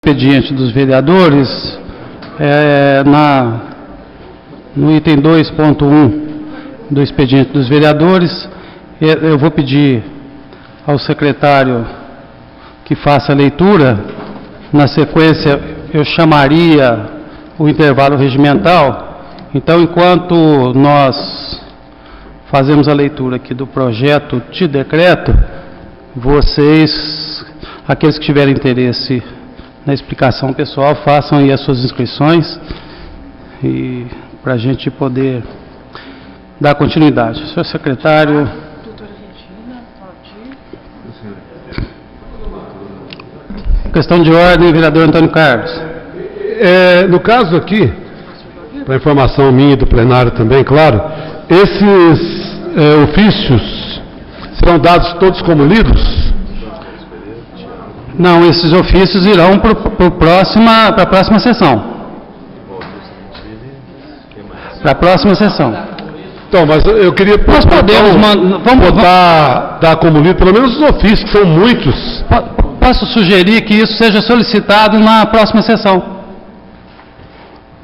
expediente dos vereadores, no item 2.1 do expediente dos vereadores, eu vou pedir ao secretário que faça a leitura. Na sequência, eu chamaria o intervalo regimental. Então, enquanto nós fazemos a leitura aqui do projeto de decreto, vocês, aqueles que tiverem interesse na explicação pessoal, façam aí as suas inscrições e para a gente poder dar continuidade. Senhor secretário. Questão de ordem, vereador Antônio Carlos. No caso aqui, para informação minha e do plenário também, claro, esses ofícios serão dados todos como lidos? Não, esses ofícios irão para a próxima sessão. Para a próxima sessão. Então, mas eu queria... Nós podemos... Vamos dar como lido, pelo menos os ofícios, que são muitos. Posso sugerir que isso seja solicitado na próxima sessão.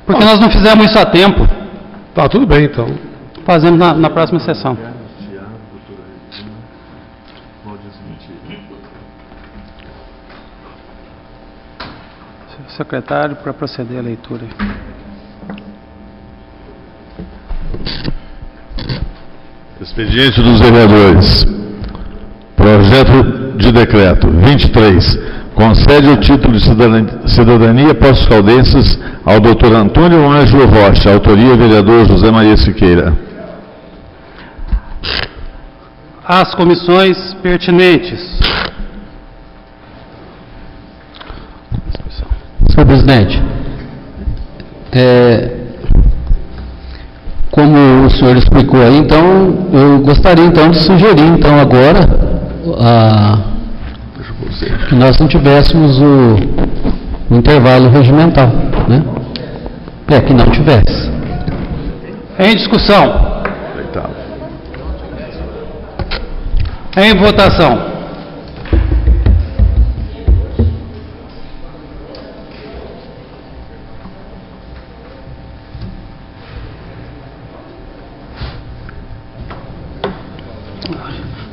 Porque nós não fizemos isso a tempo. Tá, tudo bem, então. Fazemos na próxima sessão. Secretário, para proceder à leitura. Expediente dos vereadores. Projeto de decreto 23. Concede o título de cidadania pós-caldenses ao Dr. Antônio Ângelo Rocha. Autoria, vereador José Maria Siqueira. As comissões pertinentes. Senhor presidente, como o senhor explicou aí, então, eu gostaria então de sugerir, então, agora, que nós não tivéssemos o intervalo regimental, né? Que não tivesse. Em discussão. Em votação.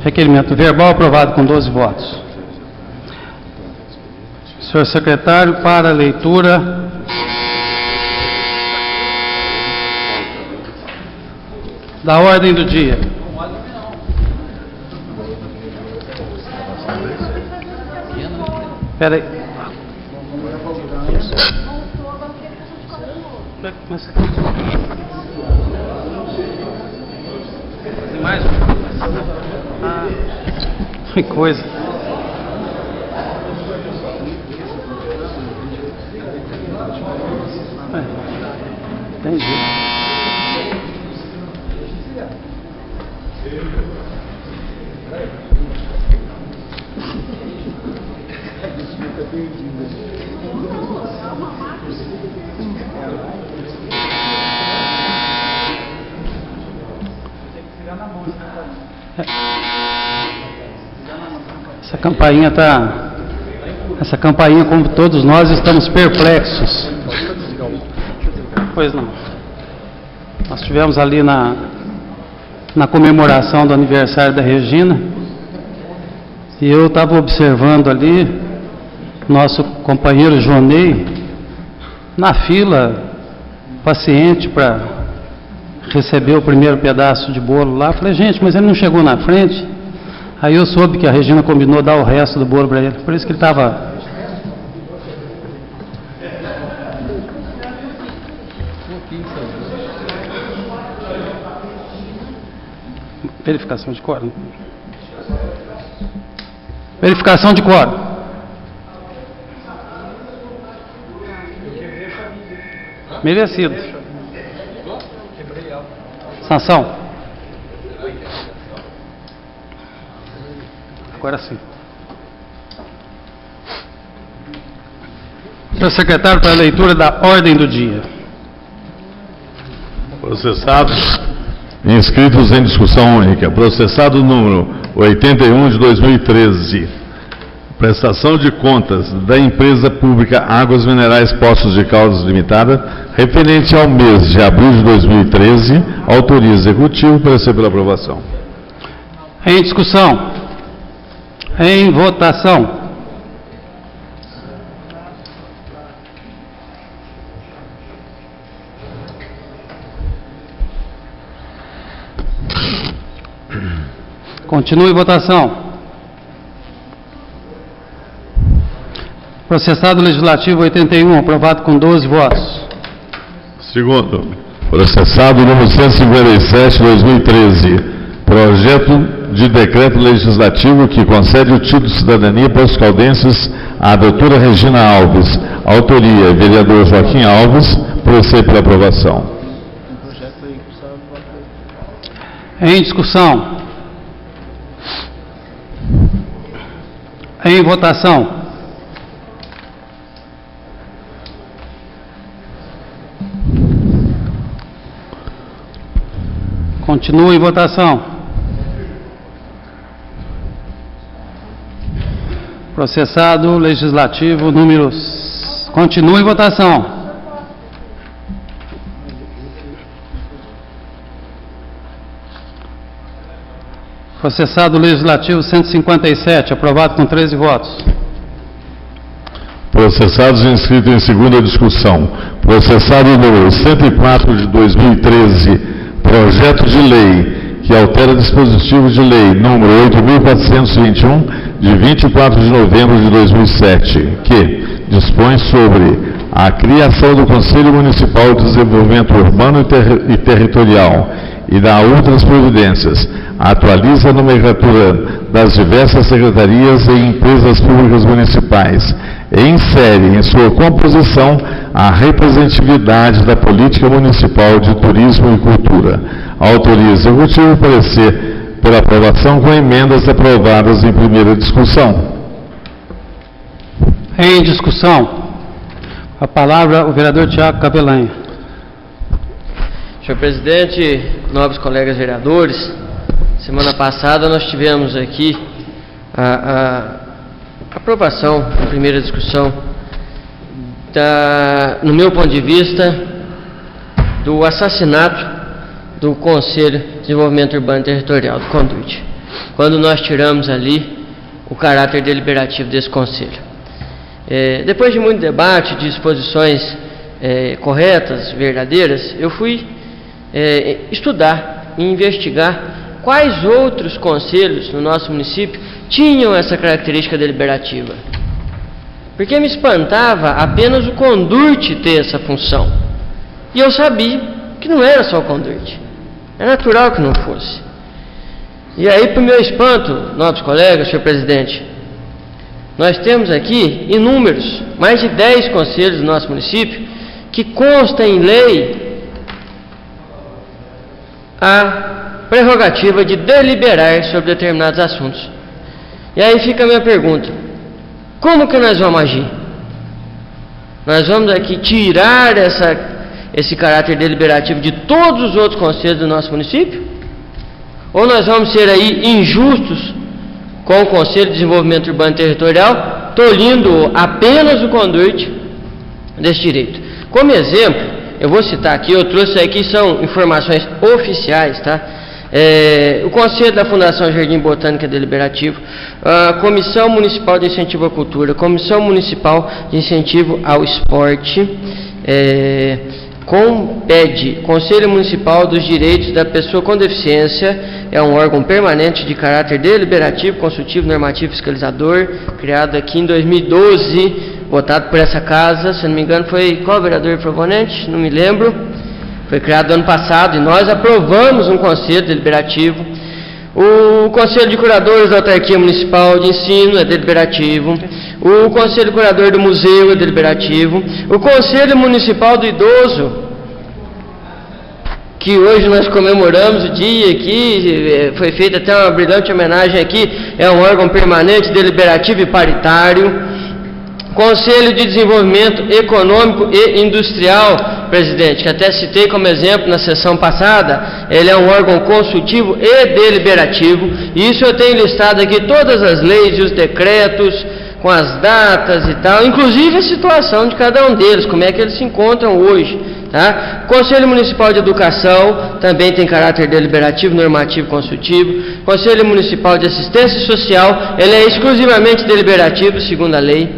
Requerimento verbal aprovado com 12 votos. Senhor secretário, para a leitura da ordem do dia. Espera aí. Tem mais? Que coisa. Entendi. Essa campainha, como todos nós, estamos perplexos. Pois não. Nós estivemos ali na comemoração do aniversário da Regina, e eu estava observando ali nosso companheiro Jonei na fila, paciente para receber o primeiro pedaço de bolo lá. Falei, gente, mas ele não chegou na frente. Aí eu soube que a Regina combinou dar o resto do bolo para ele. Por isso que ele estava... Verificação de quórum. Verificação de quórum. Merecido. Sanção. Agora sim. Senhor secretário, para a leitura da ordem do dia. Processados, inscritos em discussão única. Processado número 81 de 2013. Prestação de contas da empresa pública Águas Minerais Poços de Caldas Limitada, referente ao mês de abril de 2013, autoria executivo, parecer pela aprovação. Em discussão. Em votação. Continue votação. Processado legislativo 81, aprovado com 12 votos. Segundo, processado número 157/2013, projeto de decreto legislativo que concede o título de cidadania para os caldenses à doutora Regina Alves, autoria vereador Joaquim Alves, parecer pela aprovação. Em discussão. Em votação. Continua em votação. Processado legislativo números. Continua em votação. Processado legislativo 157, aprovado com 13 votos. Processados inscritos em segunda discussão. Processado número 104 de 2013, projeto de lei que altera dispositivo de lei número 8.421, de 24 de novembro de 2007, que dispõe sobre a criação do Conselho Municipal de Desenvolvimento Urbano e Territorial e da outras providências, atualiza a nomenclatura das diversas secretarias e empresas públicas municipais e insere em sua composição a representatividade da política municipal de turismo e cultura. Autoria executiva, parecer pela aprovação com emendas aprovadas em primeira discussão. Em discussão. A palavra o vereador Tiago Capelanha. Senhor presidente, nobres colegas vereadores, semana passada nós tivemos aqui a aprovação, a primeira discussão, no meu ponto de vista, do assassinato do Conselho de Desenvolvimento Urbano e Territorial, do CONDUT, quando nós tiramos ali o caráter deliberativo desse Conselho. Depois de muito debate, de exposições corretas, verdadeiras, eu fui estudar e investigar quais outros conselhos no nosso município tinham essa característica deliberativa. Porque me espantava apenas o CONDURT ter essa função. E eu sabia que não era só o CONDURT. É natural que não fosse. E aí, para o meu espanto, nobres colegas, senhor presidente, nós temos aqui inúmeros, mais de 10 conselhos do nosso município, que consta em lei a prerrogativa de deliberar sobre determinados assuntos. E aí fica a minha pergunta: como que nós vamos agir? Nós vamos aqui tirar esse caráter deliberativo de todos os outros conselhos do nosso município? Ou nós vamos ser aí injustos com o Conselho de Desenvolvimento Urbano e Territorial, tolhindo apenas o CONDURT desse direito? Como exemplo, eu vou citar aqui, eu trouxe aqui, são informações oficiais, tá? O Conselho da Fundação Jardim Botânica deliberativo, a Comissão Municipal de Incentivo à Cultura, Comissão Municipal de Incentivo ao Esporte, COMPED, Conselho Municipal dos Direitos da Pessoa com Deficiência, é um órgão permanente de caráter deliberativo, consultivo, normativo, fiscalizador, criado aqui em 2012, votado por essa casa, se não me engano foi qual vereador proponente? Não me lembro. Foi criado ano passado e nós aprovamos um conselho deliberativo. O Conselho de Curadores da Autarquia Municipal de Ensino é deliberativo. O Conselho Curador do Museu é deliberativo. O Conselho Municipal do Idoso, que hoje nós comemoramos o dia aqui, foi feita até uma brilhante homenagem aqui, é um órgão permanente, deliberativo e paritário. Conselho de Desenvolvimento Econômico e Industrial, presidente, que até citei como exemplo na sessão passada, ele é um órgão consultivo e deliberativo, e isso eu tenho listado aqui todas as leis e os decretos com as datas e tal, inclusive a situação de cada um deles, como é que eles se encontram hoje. Tá? Conselho Municipal de Educação também tem caráter deliberativo, normativo e consultivo. Conselho Municipal de Assistência Social, ele é exclusivamente deliberativo, segundo a lei.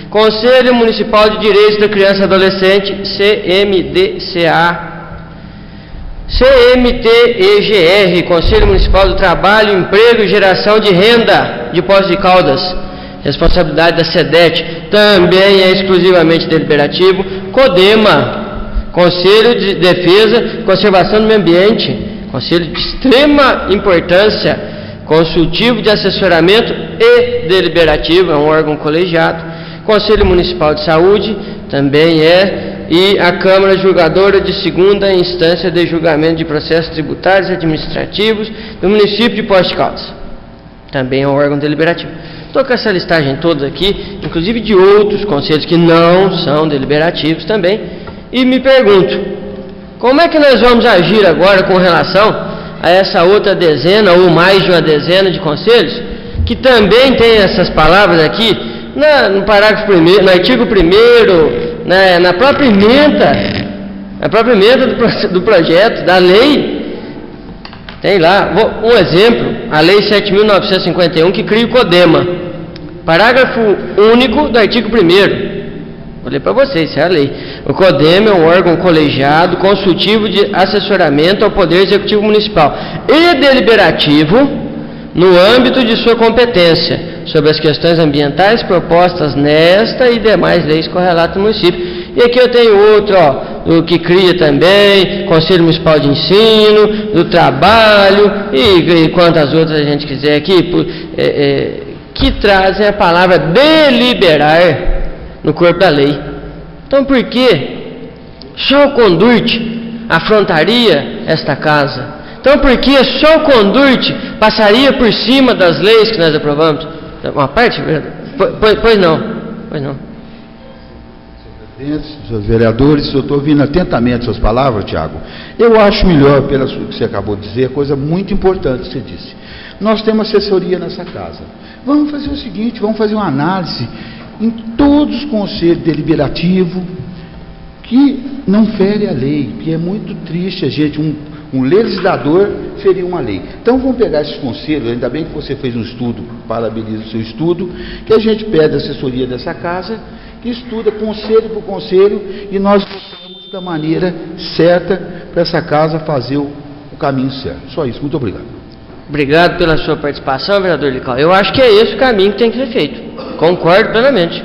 Conselho Municipal de Direitos da Criança e Adolescente, CMDCA. CMTEGR, Conselho Municipal do Trabalho, Emprego e Geração de Renda de Poços de Caldas, responsabilidade da SEDET, também é exclusivamente deliberativo. CODEMA, Conselho de Defesa e Conservação do Meio Ambiente, conselho de extrema importância, consultivo de assessoramento e deliberativo, é um órgão colegiado. Conselho Municipal de Saúde também é, e a Câmara Julgadora de Segunda Instância de Julgamento de Processos Tributários e Administrativos do município de Poços de Caldas, também é um órgão deliberativo. Estou com essa listagem toda aqui, inclusive de outros conselhos que não são deliberativos também. E me pergunto, como é que nós vamos agir agora com relação a essa outra dezena ou mais de uma dezena de conselhos, que também tem essas palavras aqui, no parágrafo 1º, no artigo 1º, na própria emenda do projeto, da lei, tem lá, um exemplo, a lei 7.951, que cria o CODEMA, parágrafo único do artigo 1º, falei para vocês, isso é a lei. O CODEMA é um órgão colegiado consultivo de assessoramento ao Poder Executivo Municipal e deliberativo no âmbito de sua competência sobre as questões ambientais propostas nesta e demais leis correlatas do município. E aqui eu tenho outro, o que cria também, Conselho Municipal de Ensino, do Trabalho e quantas outras a gente quiser aqui, que trazem a palavra deliberar no corpo da lei. Então por que só o Condurte afrontaria esta casa? Então por que só o Condurte passaria por cima das leis que nós aprovamos? Uma parte, pois não. Senhores vereadores, eu estou ouvindo atentamente suas palavras, Tiago. Eu acho melhor, pelo que você acabou de dizer, coisa muito importante que você disse. Nós temos assessoria nessa casa. Vamos fazer o seguinte, vamos fazer uma análise em todos os conselhos deliberativos que não fere a lei, que é muito triste a gente, um legislador ferir uma lei. Então vamos pegar esses conselhos, ainda bem que você fez um estudo, parabenizo o seu estudo, que a gente pede assessoria dessa casa, que estuda conselho por conselho, e nós votamos da maneira certa para essa casa fazer o caminho certo. Só isso, muito obrigado. Obrigado pela sua participação, vereador Lical. Eu acho que é esse o caminho que tem que ser feito. Concordo plenamente.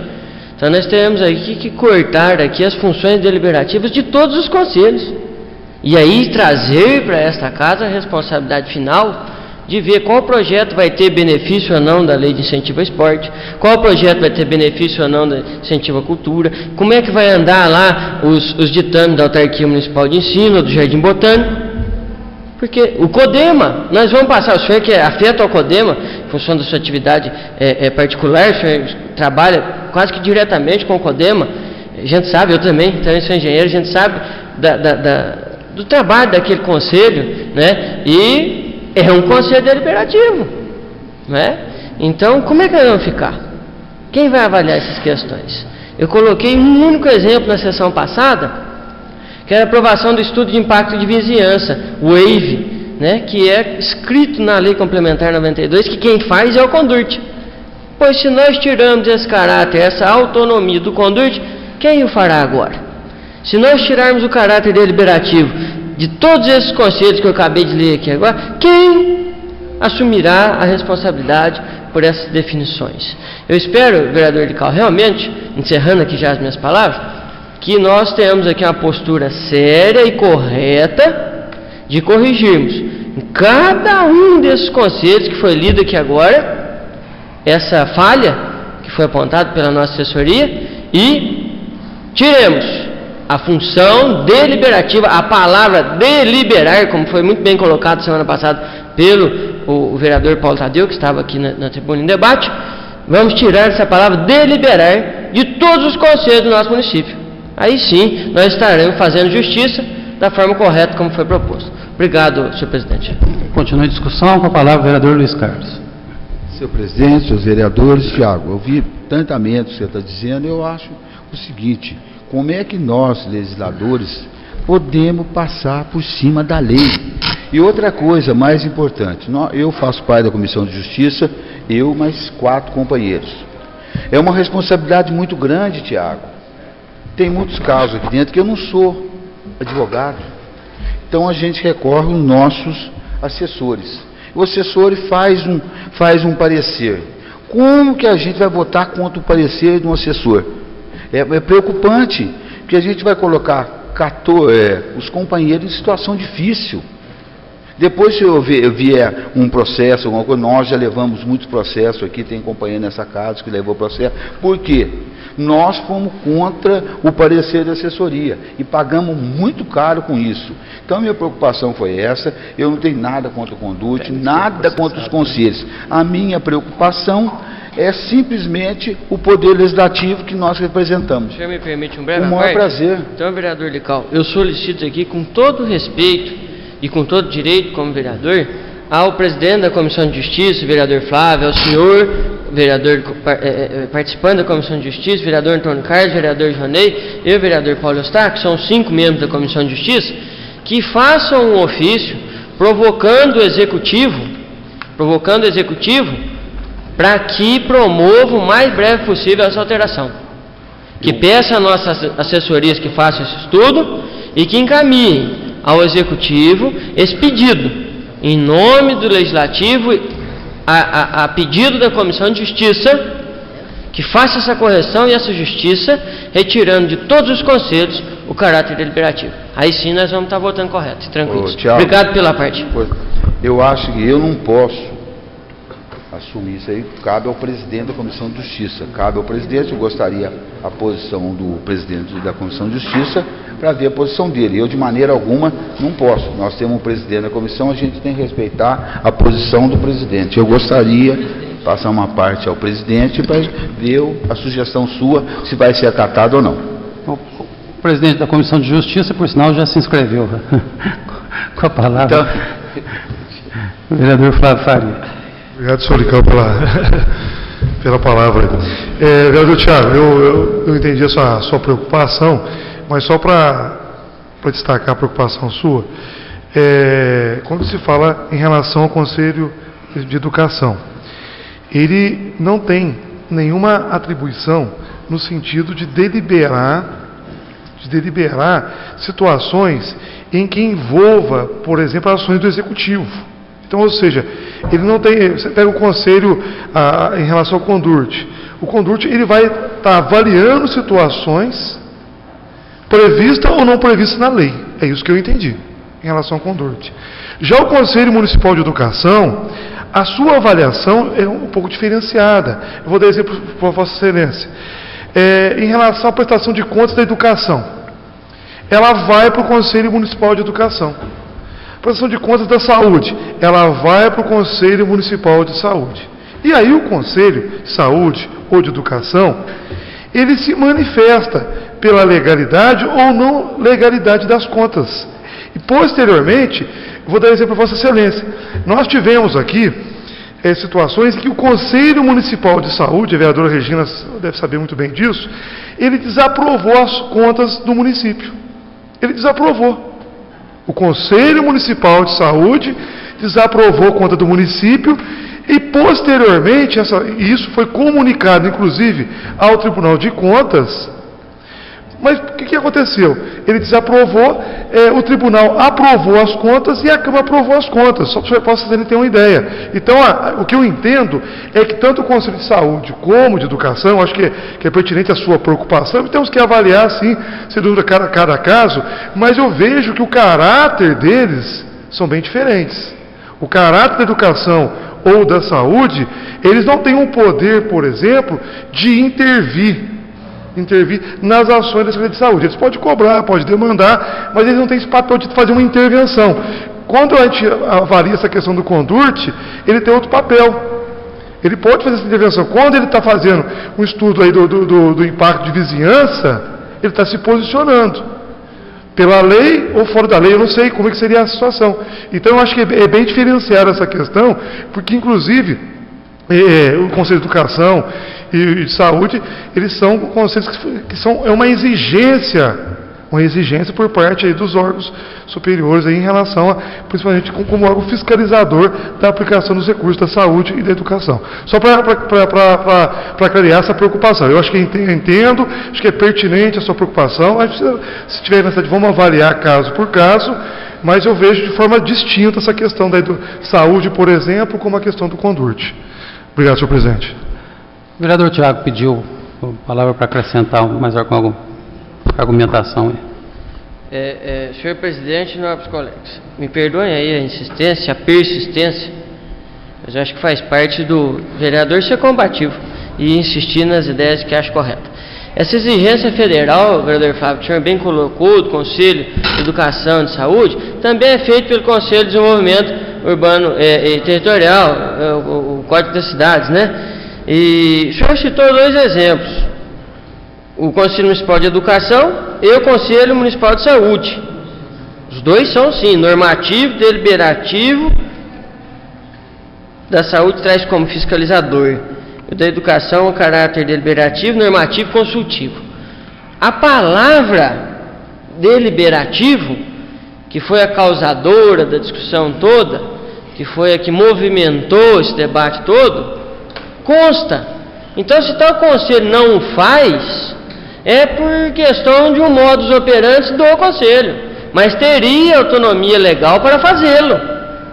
Então nós temos aqui que cortar aqui as funções deliberativas de todos os conselhos. E aí trazer para esta casa a responsabilidade final de ver qual projeto vai ter benefício ou não da lei de incentivo ao esporte, qual projeto vai ter benefício ou não da incentivo à cultura, como é que vai andar lá os ditames da Autarquia Municipal de Ensino, do Jardim Botânico. Porque o CODEMA, nós vamos passar, o senhor que é afeto ao CODEMA, em função da sua atividade particular, o senhor trabalha quase que diretamente com o CODEMA, a gente sabe, eu também sou engenheiro, a gente sabe do trabalho daquele conselho, né? E é um conselho deliberativo, né? Então, como é que nós vamos ficar? Quem vai avaliar essas questões? Eu coloquei um único exemplo na sessão passada, que era a aprovação do estudo de impacto de vizinhança, o WAVE, né, que é escrito na Lei Complementar 92, que quem faz é o Condurte. Pois se nós tiramos esse caráter, essa autonomia do Condurte, quem o fará agora? Se nós tirarmos o caráter deliberativo de todos esses conselhos que eu acabei de ler aqui agora, quem assumirá a responsabilidade por essas definições? Eu espero, vereador Lical, realmente, encerrando aqui já as minhas palavras, que nós tenhamos aqui uma postura séria e correta de corrigirmos em cada um desses conselhos que foi lido aqui agora, essa falha que foi apontada pela nossa assessoria, e tiremos a função deliberativa, a palavra deliberar, como foi muito bem colocado semana passada pelo o vereador Paulo Tadeu, que estava aqui na tribuna em debate. Vamos tirar essa palavra deliberar de todos os conselhos do nosso município. Aí sim, nós estaremos fazendo justiça da forma correta como foi proposto. Obrigado, senhor presidente. Continua a discussão, com a palavra o vereador Luiz Carlos. Senhor presidente, senhores vereadores, Tiago, eu vi atentamente o que você está dizendo, eu acho o seguinte: como é que nós, legisladores, podemos passar por cima da lei? E outra coisa mais importante, eu faço parte da Comissão de Justiça, eu mais 4 companheiros. É uma responsabilidade muito grande, Tiago. Tem muitos casos aqui dentro que eu não sou advogado. Então a gente recorre aos nossos assessores. O assessor faz um parecer. Como que a gente vai votar contra o parecer de um assessor? É preocupante, porque a gente vai colocar os companheiros em situação difícil. Depois, se eu vier um processo, alguma coisa, nós já levamos muitos processos aqui, tem companheiro nessa casa que levou processo. Por quê? Nós fomos contra o parecer da assessoria e pagamos muito caro com isso. Então, minha preocupação foi essa. Eu não tenho nada contra o Conduct, nada contra os conselhos. A minha preocupação é simplesmente o poder legislativo que nós representamos. O senhor me permite um breve Com o maior prazer. Então, vereador Lical, eu solicito aqui, com todo respeito e com todo direito como vereador, ao presidente da Comissão de Justiça, vereador Flávio, ao senhor, vereador participante da Comissão de Justiça, vereador Antônio Carlos, vereador Jonei e o vereador Paulo Eustáquio, que são 5 membros da Comissão de Justiça, que façam um ofício provocando o Executivo para que promova o mais breve possível essa alteração. Que peça a nossas assessorias que façam esse estudo e que encaminhem ao Executivo esse pedido, em nome do Legislativo, a pedido da Comissão de Justiça, que faça essa correção e essa justiça, retirando de todos os conselhos o caráter deliberativo. Aí sim nós vamos estar votando correto, tranquilos. Obrigado pela parte. Eu acho que eu não posso assumir isso aí, cabe ao presidente da Comissão de Justiça, cabe ao presidente. Eu gostaria a posição do presidente da Comissão de Justiça para ver a posição dele. Eu, de maneira alguma, não posso. Nós temos um presidente da comissão, a gente tem que respeitar a posição do presidente. Eu gostaria de passar uma parte ao presidente para ver a sugestão sua, se vai ser acatada ou não. O presidente da Comissão de Justiça, por sinal, já se inscreveu com a palavra. Então, o vereador Flávio Faria. Obrigado, senhor Lical, pela palavra. Vereador Tiago, eu entendi a sua preocupação, mas só para destacar a preocupação sua, quando se fala em relação ao Conselho de Educação, ele não tem nenhuma atribuição no sentido de deliberar situações em que envolva, por exemplo, ações do Executivo. Então, ou seja, ele não tem. Você pega o conselho em relação ao Conduct. O Conduct ele vai estar avaliando situações previstas ou não previstas na lei. É isso que eu entendi em relação ao Conduct. Já o Conselho Municipal de Educação, a sua avaliação é um pouco diferenciada. Eu vou dar exemplo para Vossa Excelência. Em relação à prestação de contas da educação, ela vai para o Conselho Municipal de Educação. Prestação de contas da saúde, ela vai para o Conselho Municipal de Saúde. E aí o Conselho de Saúde ou de Educação, ele se manifesta pela legalidade ou não legalidade das contas. E posteriormente, vou dar exemplo para Vossa Excelência. Nós tivemos aqui situações em que o Conselho Municipal de Saúde, a vereadora Regina deve saber muito bem disso, ele desaprovou as contas do município. Ele desaprovou. O Conselho Municipal de Saúde desaprovou a conta do município e, posteriormente, isso foi comunicado, inclusive, ao Tribunal de Contas. Mas o que aconteceu? Ele desaprovou, o Tribunal aprovou as contas e a Câmara aprovou as contas, só para vocês terem uma ideia. Então, o que eu entendo é que tanto o Conselho de Saúde como de Educação, acho que é pertinente a sua preocupação, temos que avaliar, sim, sem dúvida, cada caso, mas eu vejo que o caráter deles são bem diferentes. O caráter da educação ou da saúde, eles não têm um poder, por exemplo, de intervir nas ações da Secretaria de Saúde. Eles podem cobrar, podem demandar, mas eles não têm esse papel de fazer uma intervenção. Quando a gente avalia essa questão do Conduct, ele tem outro papel. Ele pode fazer essa intervenção. Quando ele está fazendo um estudo aí do impacto de vizinhança, ele está se posicionando. Pela lei ou fora da lei, eu não sei como é que seria a situação. Então, eu acho que é bem diferenciada essa questão, porque, inclusive, o Conselho de Educação e de Saúde, eles são conselhos que são uma exigência por parte aí dos órgãos superiores aí em relação principalmente como órgão fiscalizador da aplicação dos recursos da saúde e da educação. Só para clarear essa preocupação. Eu acho que entendo, acho que é pertinente a sua preocupação. A gente precisa, se tiver necessidade, vamos avaliar caso por caso, mas eu vejo de forma distinta essa questão da saúde, por exemplo, como a questão do Condurte. Obrigado, senhor presidente. O vereador Tiago pediu a palavra para acrescentar mais alguma argumentação. Senhor presidente, nobres colegas, me perdoem aí a insistência, a persistência, mas eu acho que faz parte do vereador ser combativo e insistir nas ideias que acha corretas. Essa exigência federal, vereador Fábio, que o senhor bem colocou, do Conselho de Educação e de Saúde, também é feito pelo Conselho de Desenvolvimento Urbano e Territorial, o Código das Cidades, né? E o senhor citou dois exemplos, o Conselho Municipal de Educação e o Conselho Municipal de Saúde. Os dois são, sim, normativo, deliberativo, da saúde traz como fiscalizador, o da educação, o caráter deliberativo, normativo e consultivo. A palavra deliberativo, que foi a causadora da discussão toda, que foi a que movimentou esse debate todo, consta. Então, se tal conselho não faz, é por questão de um modus operandi do conselho, mas teria autonomia legal para fazê-lo.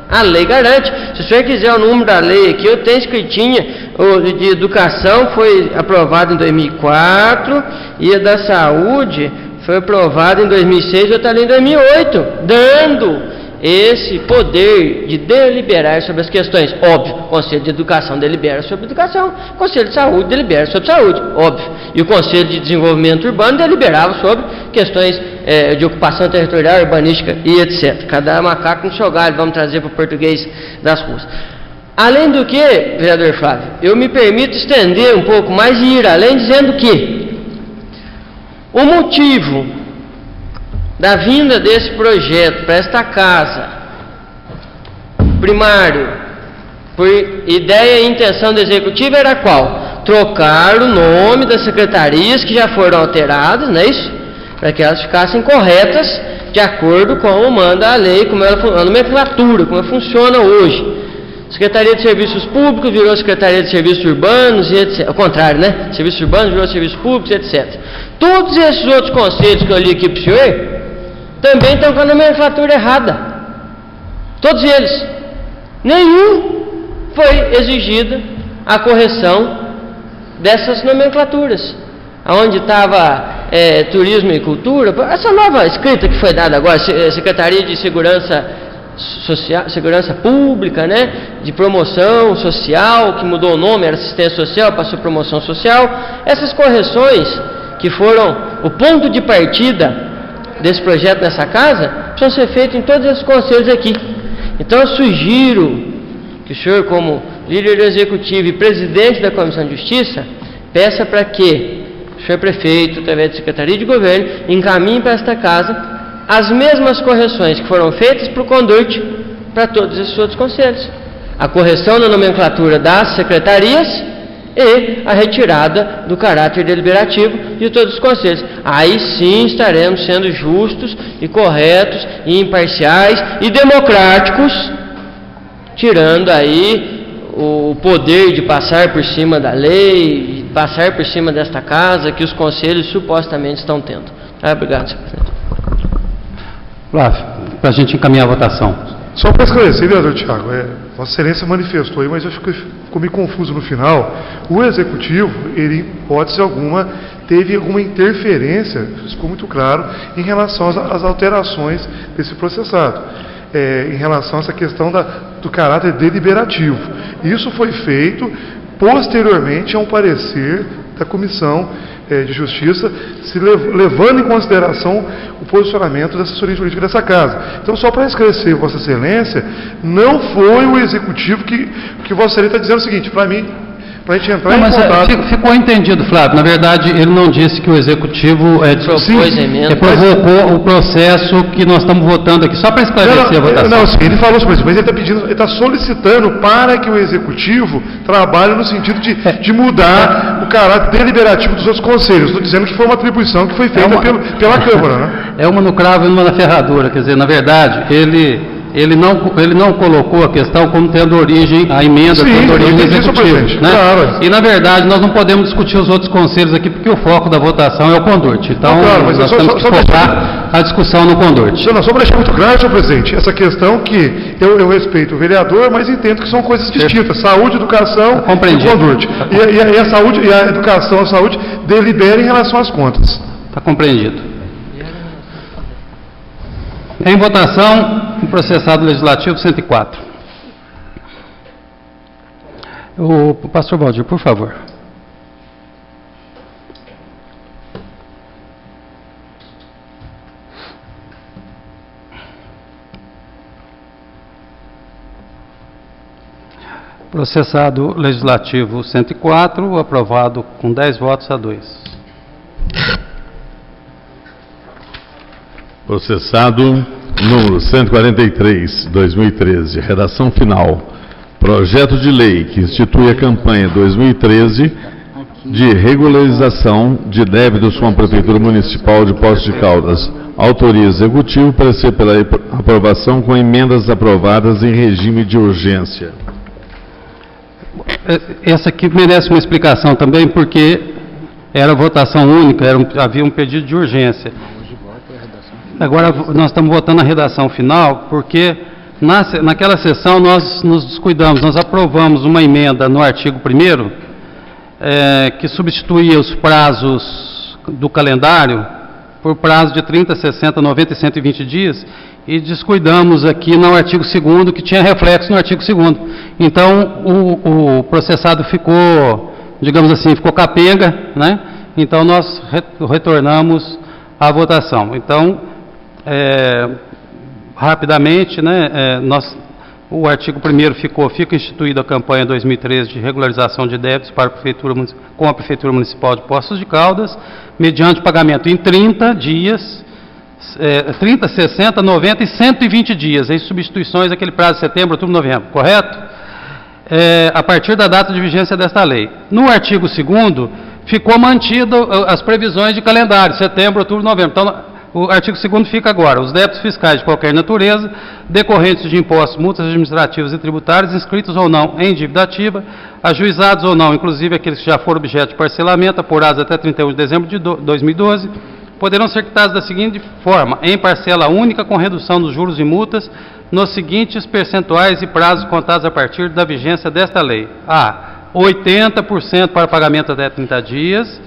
A lei garante. Se o senhor quiser o número da lei aqui, eu tenho escritinha. O de educação foi aprovado em 2004 e a da saúde foi aprovada em 2006 e outra ali em 2008, dando esse poder de deliberar sobre as questões. Óbvio, o Conselho de Educação delibera sobre educação, o Conselho de Saúde delibera sobre saúde, óbvio. E o Conselho de Desenvolvimento Urbano deliberava sobre questões de ocupação territorial, urbanística e etc. Cada macaco no seu galho, vamos trazer para o português das ruas. Além do que, vereador Flávio, eu me permito estender um pouco mais e ir além, dizendo que o motivo da vinda desse projeto para esta casa, primário, por ideia e intenção do Executivo, era qual? Trocar o nome das secretarias que já foram alteradas, não é isso? Para que elas ficassem corretas, de acordo com como manda a lei, como ela, a nomenclatura, como ela funciona hoje. Secretaria de Serviços Públicos virou Secretaria de Serviços Urbanos e etc. Ao contrário, né? Serviços Urbanos virou Serviços Públicos, etc. Todos esses outros conselhos que eu li aqui para o senhor também estão com a nomenclatura errada. Todos eles. Nenhum foi exigida a correção dessas nomenclaturas. Onde estava Turismo e Cultura, essa nova escrita que foi dada agora, Secretaria de Segurança Social, Segurança Pública, né? De Promoção Social, que mudou o nome, era Assistência Social, passou Promoção Social. Essas correções que foram o ponto de partida desse projeto nessa casa, precisam ser feitos em todos esses conselhos aqui. Então eu sugiro que o senhor, como líder do Executivo e presidente da Comissão de Justiça, peça para que o senhor prefeito, através da Secretaria de Governo, encaminhe para esta casa as mesmas correções que foram feitas para o Condurte para todos esses outros conselhos. A correção na nomenclatura das secretarias e a retirada do caráter deliberativo de todos os conselhos. Aí sim estaremos sendo justos e corretos e imparciais e democráticos, tirando aí o poder de passar por cima da lei, passar por cima desta casa que os conselhos supostamente estão tendo. Obrigado, senhor presidente. Flávio, para a gente encaminhar a votação. Só para esclarecer, vereador Tiago, Vossa Excelência manifestou aí, mas eu ficou meio confuso no final. O Executivo, ele, em hipótese alguma, teve alguma interferência, ficou muito claro, em relação às alterações desse processado, em relação a essa questão do caráter deliberativo. Isso foi feito posteriormente a um parecer da Comissão de Justiça, se levando em consideração o posicionamento da assessoria jurídica dessa casa. Então, só para esclarecer, Vossa Excelência, não foi o Executivo que Vossa Excelência está dizendo o seguinte, para mim para a gente entrar Não, em mas contato. ficou entendido, Flávio. Na verdade, ele não disse que o Executivo Propôs emenda. provocou o processo que nós estamos votando aqui, só para esclarecer a votação. Não, sim, ele falou sobre isso, mas ele está solicitando para que o Executivo trabalhe no sentido de mudar o caráter deliberativo dos outros conselhos. Estou dizendo que foi uma atribuição que foi feita pela Câmara, né? É uma no cravo e uma na ferradura, quer dizer, na verdade, ele não colocou a questão como tendo origem, a emenda Sim, tendo origem do entendi isso, Executivo. presidente, Né? claro. E, na verdade, nós não podemos discutir os outros conselhos aqui, porque o foco da votação é o Condurt. Então, Não, claro, mas nós só temos que focar a discussão no Condurt. Não, só para deixar muito claro, senhor presidente, essa questão que eu respeito o vereador, mas entendo que são coisas distintas. Saúde, educação Compreendido. e Condurt. E a saúde, e a educação e a saúde deliberam em relação às contas. Está compreendido. Em votação, o processado legislativo 104. O pastor Valdir, por favor. Processado legislativo 104, aprovado com 10 votos a 2. Processado número 143, 2013, redação final. Projeto de lei que institui a campanha 2013 de regularização de débitos com a Prefeitura Municipal de Poços de Caldas. Autoria executivo, parecer pela aprovação com emendas aprovadas em regime de urgência. Essa aqui merece uma explicação também, porque era votação única, havia um pedido de urgência. Agora nós estamos votando a redação final, porque naquela sessão nós nos descuidamos, nós aprovamos uma emenda no artigo 1º, que substituía os prazos do calendário por prazo de 30, 60, 90 e 120 dias, e descuidamos aqui no artigo 2º, que tinha reflexo no artigo 2º. Então, o processado ficou, digamos assim, ficou capenga, né? Então, nós retornamos à votação. Então, rapidamente, né, o artigo 1º fica instituída a campanha 2013 de regularização de débitos para com a Prefeitura Municipal de Poços de Caldas, mediante pagamento em 30 dias, 30, 60, 90 e 120 dias, em substituições daquele prazo de setembro, outubro, novembro, correto? A partir da data de vigência desta lei. No artigo 2º, ficou mantido as previsões de calendário, setembro, outubro, novembro. Então, o artigo 2º fica agora: os débitos fiscais de qualquer natureza, decorrentes de impostos, multas administrativas e tributárias, inscritos ou não em dívida ativa, ajuizados ou não, inclusive aqueles que já foram objeto de parcelamento, apurados até 31 de dezembro de 2012, poderão ser quitados da seguinte forma: em parcela única, com redução dos juros e multas, nos seguintes percentuais e prazos contados a partir da vigência desta lei: A, 80% para pagamento até 30 dias,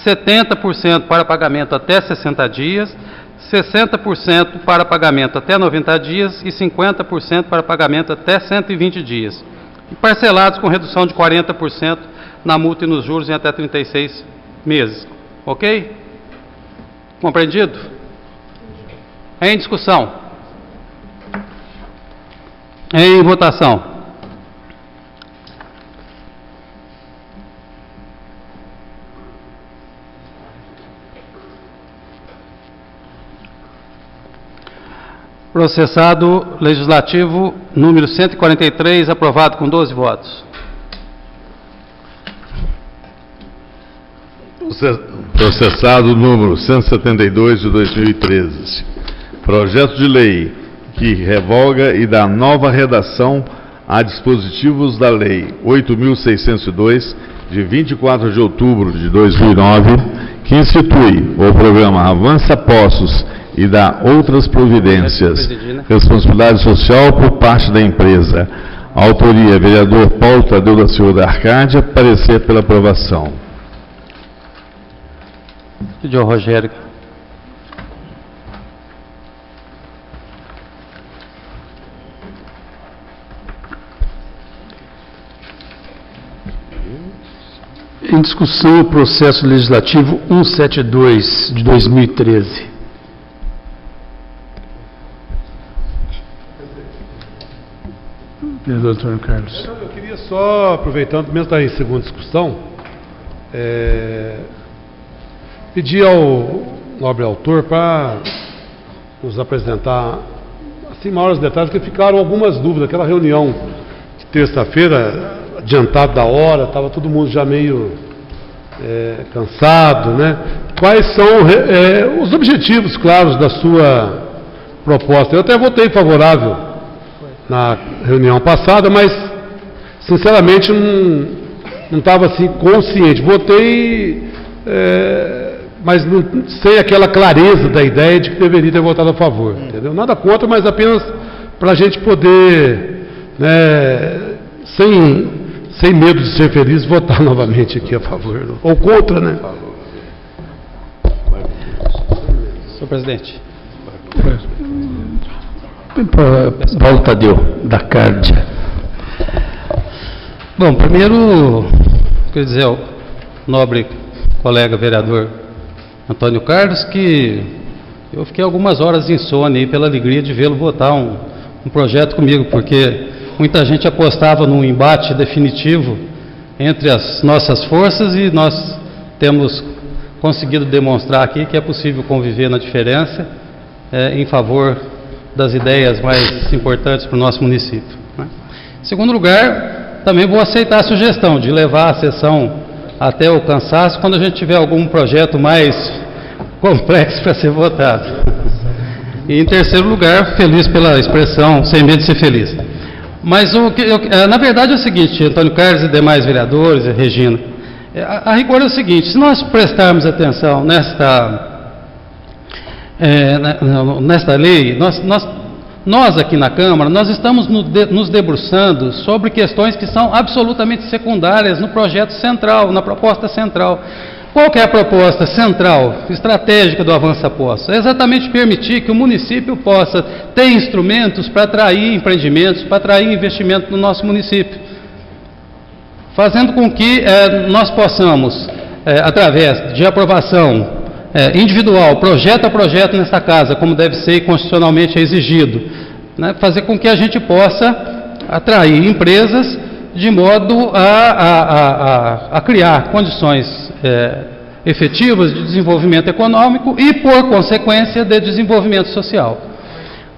70% para pagamento até 60 dias, 60% para pagamento até 90 dias e 50% para pagamento até 120 dias. E parcelados com redução de 40% na multa e nos juros em até 36 meses. Ok? Compreendido? Em discussão. Em votação. Processado legislativo número 143, aprovado com 12 votos. Processado número 172 de 2013. Projeto de lei que revoga e dá nova redação a dispositivos da Lei 8.602, de 24 de outubro de 2009, que institui o programa Avança Poços e dá outras providências. Responsabilidade social por parte da empresa. Autoria: vereador Paulo Tadeu da Silva da Arcádia. Parecer pela aprovação. Pediu Rogério. Em discussão, o processo legislativo 172 de 2013. Vereador Antônio Carlos. Eu queria só aproveitando, mesmo estar em segunda discussão, pedir ao nobre autor para nos apresentar, assim, maiores detalhes, porque ficaram algumas dúvidas. Aquela reunião de terça-feira, adiantado da hora, estava todo mundo já meio cansado, né? Quais são os objetivos claros da sua proposta? Eu até votei favorável na reunião passada, mas sinceramente não estava assim consciente. Votei, mas sem aquela clareza da ideia de que deveria ter votado a favor, entendeu? Nada contra, mas apenas para a gente poder, né, sem medo de ser feliz, votar novamente aqui a favor, ou contra, né? Senhor presidente. Paulo Tadeu, da Cárdia. Bom, primeiro, quero dizer ao nobre colega vereador Antônio Carlos que eu fiquei algumas horas insone aí pela alegria de vê-lo votar um projeto comigo, porque muita gente apostava num embate definitivo entre as nossas forças e nós temos conseguido demonstrar aqui que é possível conviver na diferença em favor das ideias mais importantes para o nosso município, né? Em segundo lugar, também vou aceitar a sugestão de levar a sessão até o cansaço quando a gente tiver algum projeto mais complexo para ser votado. E em terceiro lugar, feliz pela expressão, sem medo de ser feliz. Mas na verdade é o seguinte, Antônio Carlos e demais vereadores, Regina, a rigor é o seguinte: se nós prestarmos atenção nesta lei, nós aqui na Câmara, nós estamos nos debruçando sobre questões que são absolutamente secundárias no projeto central, na proposta central. Qual que é a proposta central, estratégica do Avança Poços? É exatamente permitir que o município possa ter instrumentos para atrair empreendimentos, para atrair investimento no nosso município, fazendo com que nós possamos, através de aprovação individual, projeto a projeto nesta casa, como deve ser constitucionalmente exigido, né, fazer com que a gente possa atrair empresas de modo a criar condições efetivas de desenvolvimento econômico e, por consequência, de desenvolvimento social.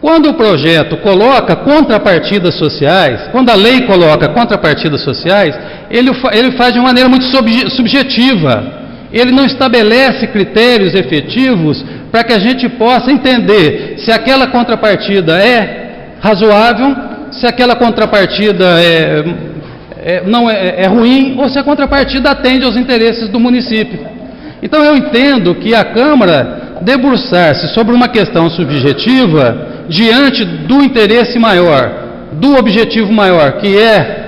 Quando o projeto coloca contrapartidas sociais, quando a lei coloca contrapartidas sociais, ele faz de uma maneira muito subjetiva. Ele não estabelece critérios efetivos para que a gente possa entender se aquela contrapartida é razoável, se aquela contrapartida não é ruim, ou se a contrapartida atende aos interesses do município. Então eu entendo que a Câmara debruçar-se sobre uma questão subjetiva diante do interesse maior, do objetivo maior, que é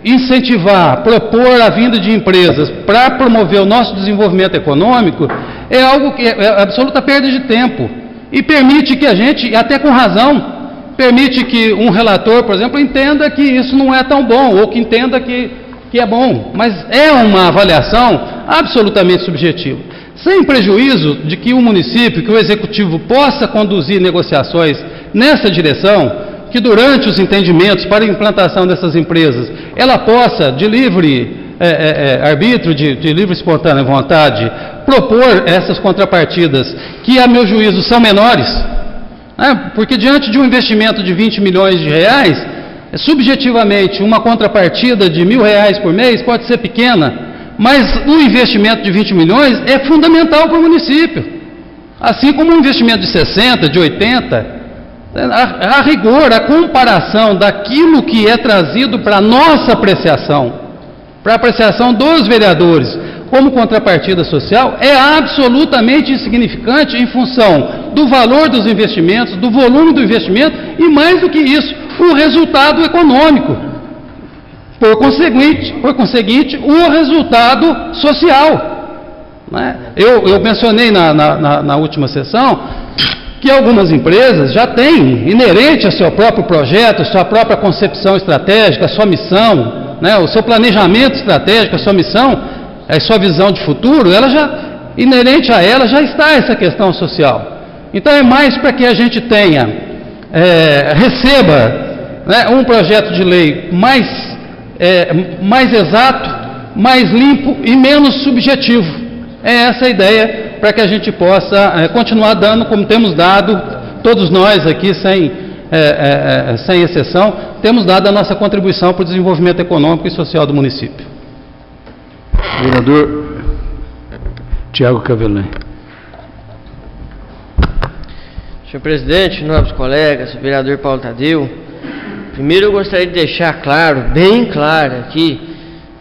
incentivar, propor a vinda de empresas para promover o nosso desenvolvimento econômico, é algo que é absoluta perda de tempo e permite que a gente, até com razão, permite que um relator, por exemplo, entenda que isso não é tão bom, ou que entenda que é bom, mas é uma avaliação absolutamente subjetiva, sem prejuízo de que o município, que o executivo possa conduzir negociações nessa direção, que durante os entendimentos para a implantação dessas empresas, ela possa, de livre arbítrio, de livre espontânea vontade, propor essas contrapartidas, que a meu juízo são menores, porque diante de um investimento de 20 milhões de reais, subjetivamente uma contrapartida de R$1.000 por mês pode ser pequena, mas o investimento de 20 milhões é fundamental para o município, assim como um investimento de 60, de 80, a rigor, a comparação daquilo que é trazido para a nossa apreciação, para a apreciação dos vereadores, como contrapartida social, é absolutamente insignificante em função do valor dos investimentos, do volume do investimento e, mais do que isso, o resultado econômico. Por conseguinte, o resultado social. Né? Eu mencionei na última sessão que algumas empresas já têm, inerente ao seu próprio projeto, sua própria concepção estratégica, sua missão, né, o seu planejamento estratégico, a sua missão, a sua visão de futuro, inerente a ela já está essa questão social. Então é mais para que a gente receba, né, um projeto de lei mais mais exato, mais limpo e menos subjetivo. É essa a ideia, para que a gente possa continuar dando, como temos dado, todos nós aqui, sem exceção, temos dado a nossa contribuição para o desenvolvimento econômico e social do município. Vereador Tiago Cavelin. Senhor presidente, nobres colegas, vereador Paulo Tadeu, primeiro eu gostaria de deixar claro, bem claro aqui,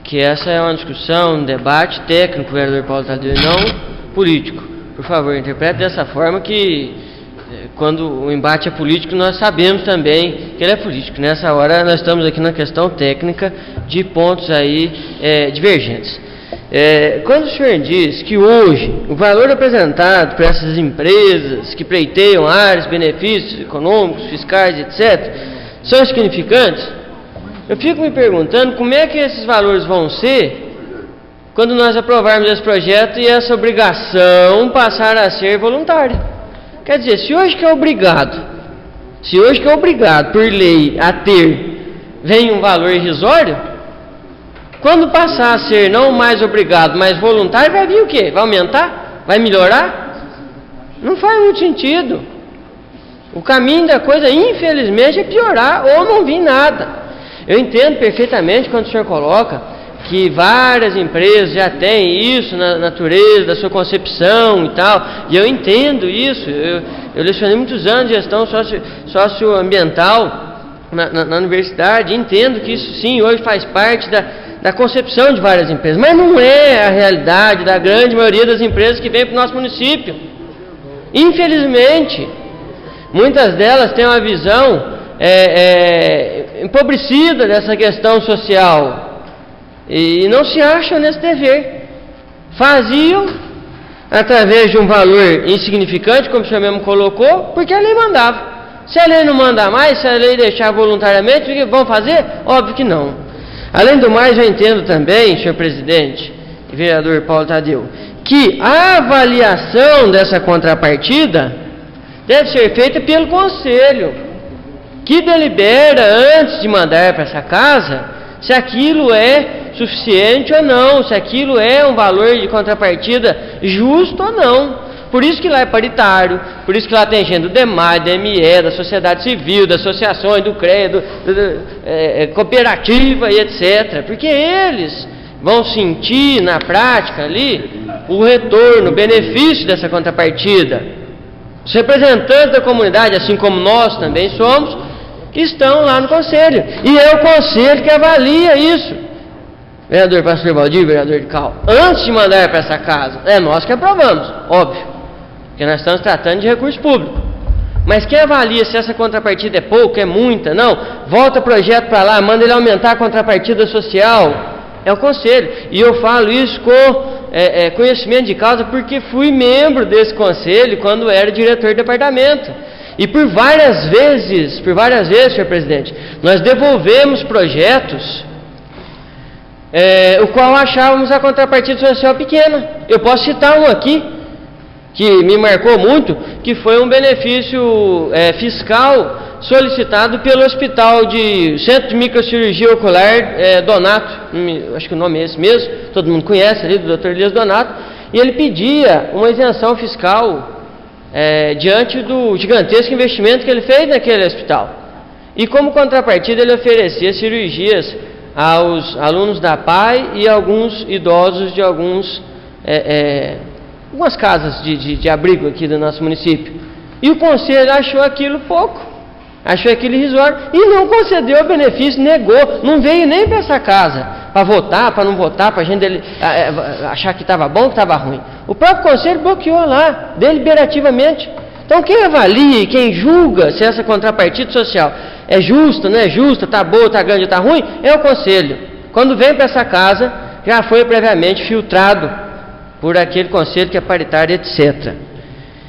que essa é uma discussão, um debate técnico, vereador Paulo Tadeu, e não político. Por favor, interprete dessa forma que, quando o embate é político, nós sabemos também que ele é político. Nessa hora, nós estamos aqui na questão técnica de pontos aí divergentes. Quando o senhor diz que hoje o valor apresentado para essas empresas que pleiteiam áreas, benefícios econômicos, fiscais, etc., são significantes, eu fico me perguntando como é que esses valores vão ser quando nós aprovarmos esse projeto e essa obrigação passar a ser voluntária. Quer dizer, se hoje que é obrigado por lei a ter, vem um valor irrisório, quando passar a ser não mais obrigado, mas voluntário, vai vir o quê? Vai aumentar? Vai melhorar? Não faz muito sentido. O caminho da coisa, infelizmente, é piorar ou não vir nada. Eu entendo perfeitamente quando o senhor coloca que várias empresas já têm isso na natureza da sua concepção e tal, e eu entendo isso. Eu lecionei muitos anos de gestão socioambiental na universidade, entendo que isso sim, hoje faz parte da concepção de várias empresas, mas não é a realidade da grande maioria das empresas que vêm para o nosso município. Infelizmente, muitas delas têm uma visão empobrecida dessa questão social e não se acham nesse dever. Faziam através de um valor insignificante, como o senhor mesmo colocou, porque a lei mandava. Se a lei não manda mais, se a lei deixar voluntariamente, vão fazer? Óbvio que não. Além do mais, eu entendo também, senhor presidente e vereador Paulo Tadeu, que a avaliação dessa contrapartida deve ser feita pelo conselho, que delibera antes de mandar para essa casa se aquilo é suficiente ou não, se aquilo é um valor de contrapartida justo ou não. Por isso que lá é paritário, por isso que lá tem gente do DEMAI, do ME, da sociedade civil, das associações, do CREA, cooperativa e etc. Porque eles vão sentir na prática ali o retorno, o benefício dessa contrapartida. Os representantes da comunidade, assim como nós também somos, estão lá no conselho. E é o conselho que avalia isso. Vereador Pastor Valdir, vereador de Cal, antes de mandar para essa casa, é nós que aprovamos, óbvio, porque nós estamos tratando de recurso público. Mas quem avalia se essa contrapartida é pouca, é muita, não, volta o projeto para lá, manda ele aumentar a contrapartida social, é o conselho. E eu falo isso com conhecimento de causa, porque fui membro desse conselho quando era diretor de departamento. E por várias vezes, senhor presidente, nós devolvemos projetos o qual achávamos a contrapartida social pequena. Eu posso citar um aqui, que me marcou muito, que foi um benefício fiscal solicitado pelo Hospital de Centro de Microcirurgia Ocular Donato, acho que o nome é esse mesmo, todo mundo conhece ali, do Dr. Elias Donato, e ele pedia uma isenção fiscal diante do gigantesco investimento que ele fez naquele hospital. E como contrapartida ele oferecia cirurgias aos alunos da PAI e alguns idosos de algumas casas de abrigo aqui do nosso município. E o conselho achou aquilo pouco, achou aquilo irrisório e não concedeu o benefício, negou, não veio nem para essa casa para votar, para não votar, para a gente achar que estava bom, que estava ruim. O próprio conselho bloqueou lá, deliberativamente. Então quem avalia e quem julga se essa contrapartida social é justa, não é justa, está boa, está grande, está ruim, é o conselho. Quando vem para essa casa, já foi previamente filtrado por aquele conselho que é paritário, etc.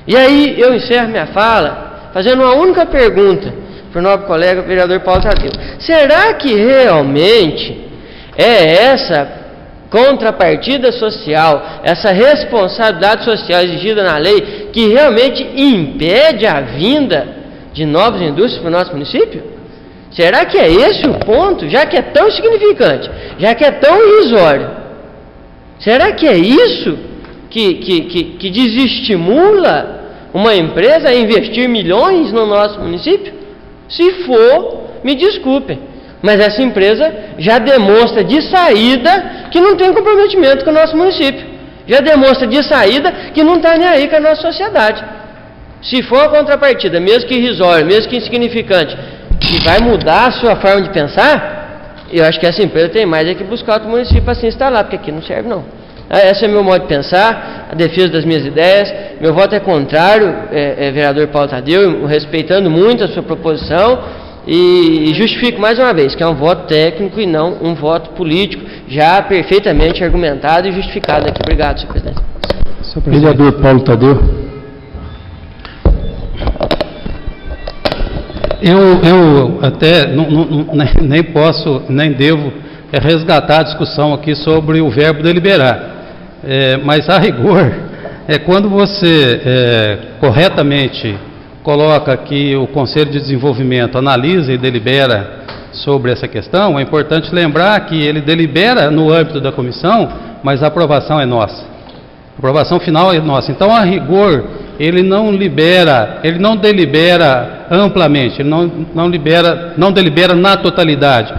E aí eu encerro minha fala fazendo uma única pergunta para o nobre colega vereador Paulo Tadeu. Será que realmente é essa contrapartida social, essa responsabilidade social exigida na lei, que realmente impede a vinda de novas indústrias para o nosso município? Será que é esse o ponto? Já que é tão insignificante, já que é tão irrisório, será que é isso que desestimula uma empresa a investir milhões no nosso município? Se for, me desculpem, mas essa empresa já demonstra de saída que não tem comprometimento com o nosso município, já demonstra de saída que não está nem aí com a nossa sociedade. Se for a contrapartida, mesmo que irrisório, mesmo que insignificante, que vai mudar a sua forma de pensar, eu acho que essa empresa tem mais é que buscar outro município para se instalar, porque aqui não serve não. Esse é o meu modo de pensar, a defesa das minhas ideias. Meu voto é contrário, vereador Paulo Tadeu, respeitando muito a sua proposição, e justifico mais uma vez que é um voto técnico e não um voto político, já perfeitamente argumentado e justificado aqui. Obrigado, senhor presidente. Vereador Paulo Tadeu. Eu até nem posso, nem devo resgatar a discussão aqui sobre o verbo deliberar. Mas a rigor, quando você corretamente coloca que o Conselho de Desenvolvimento analisa e delibera sobre essa questão, é importante lembrar que ele delibera no âmbito da comissão, mas a aprovação é nossa. A aprovação final é nossa. Então, a rigor, ele não delibera amplamente, ele não delibera na totalidade.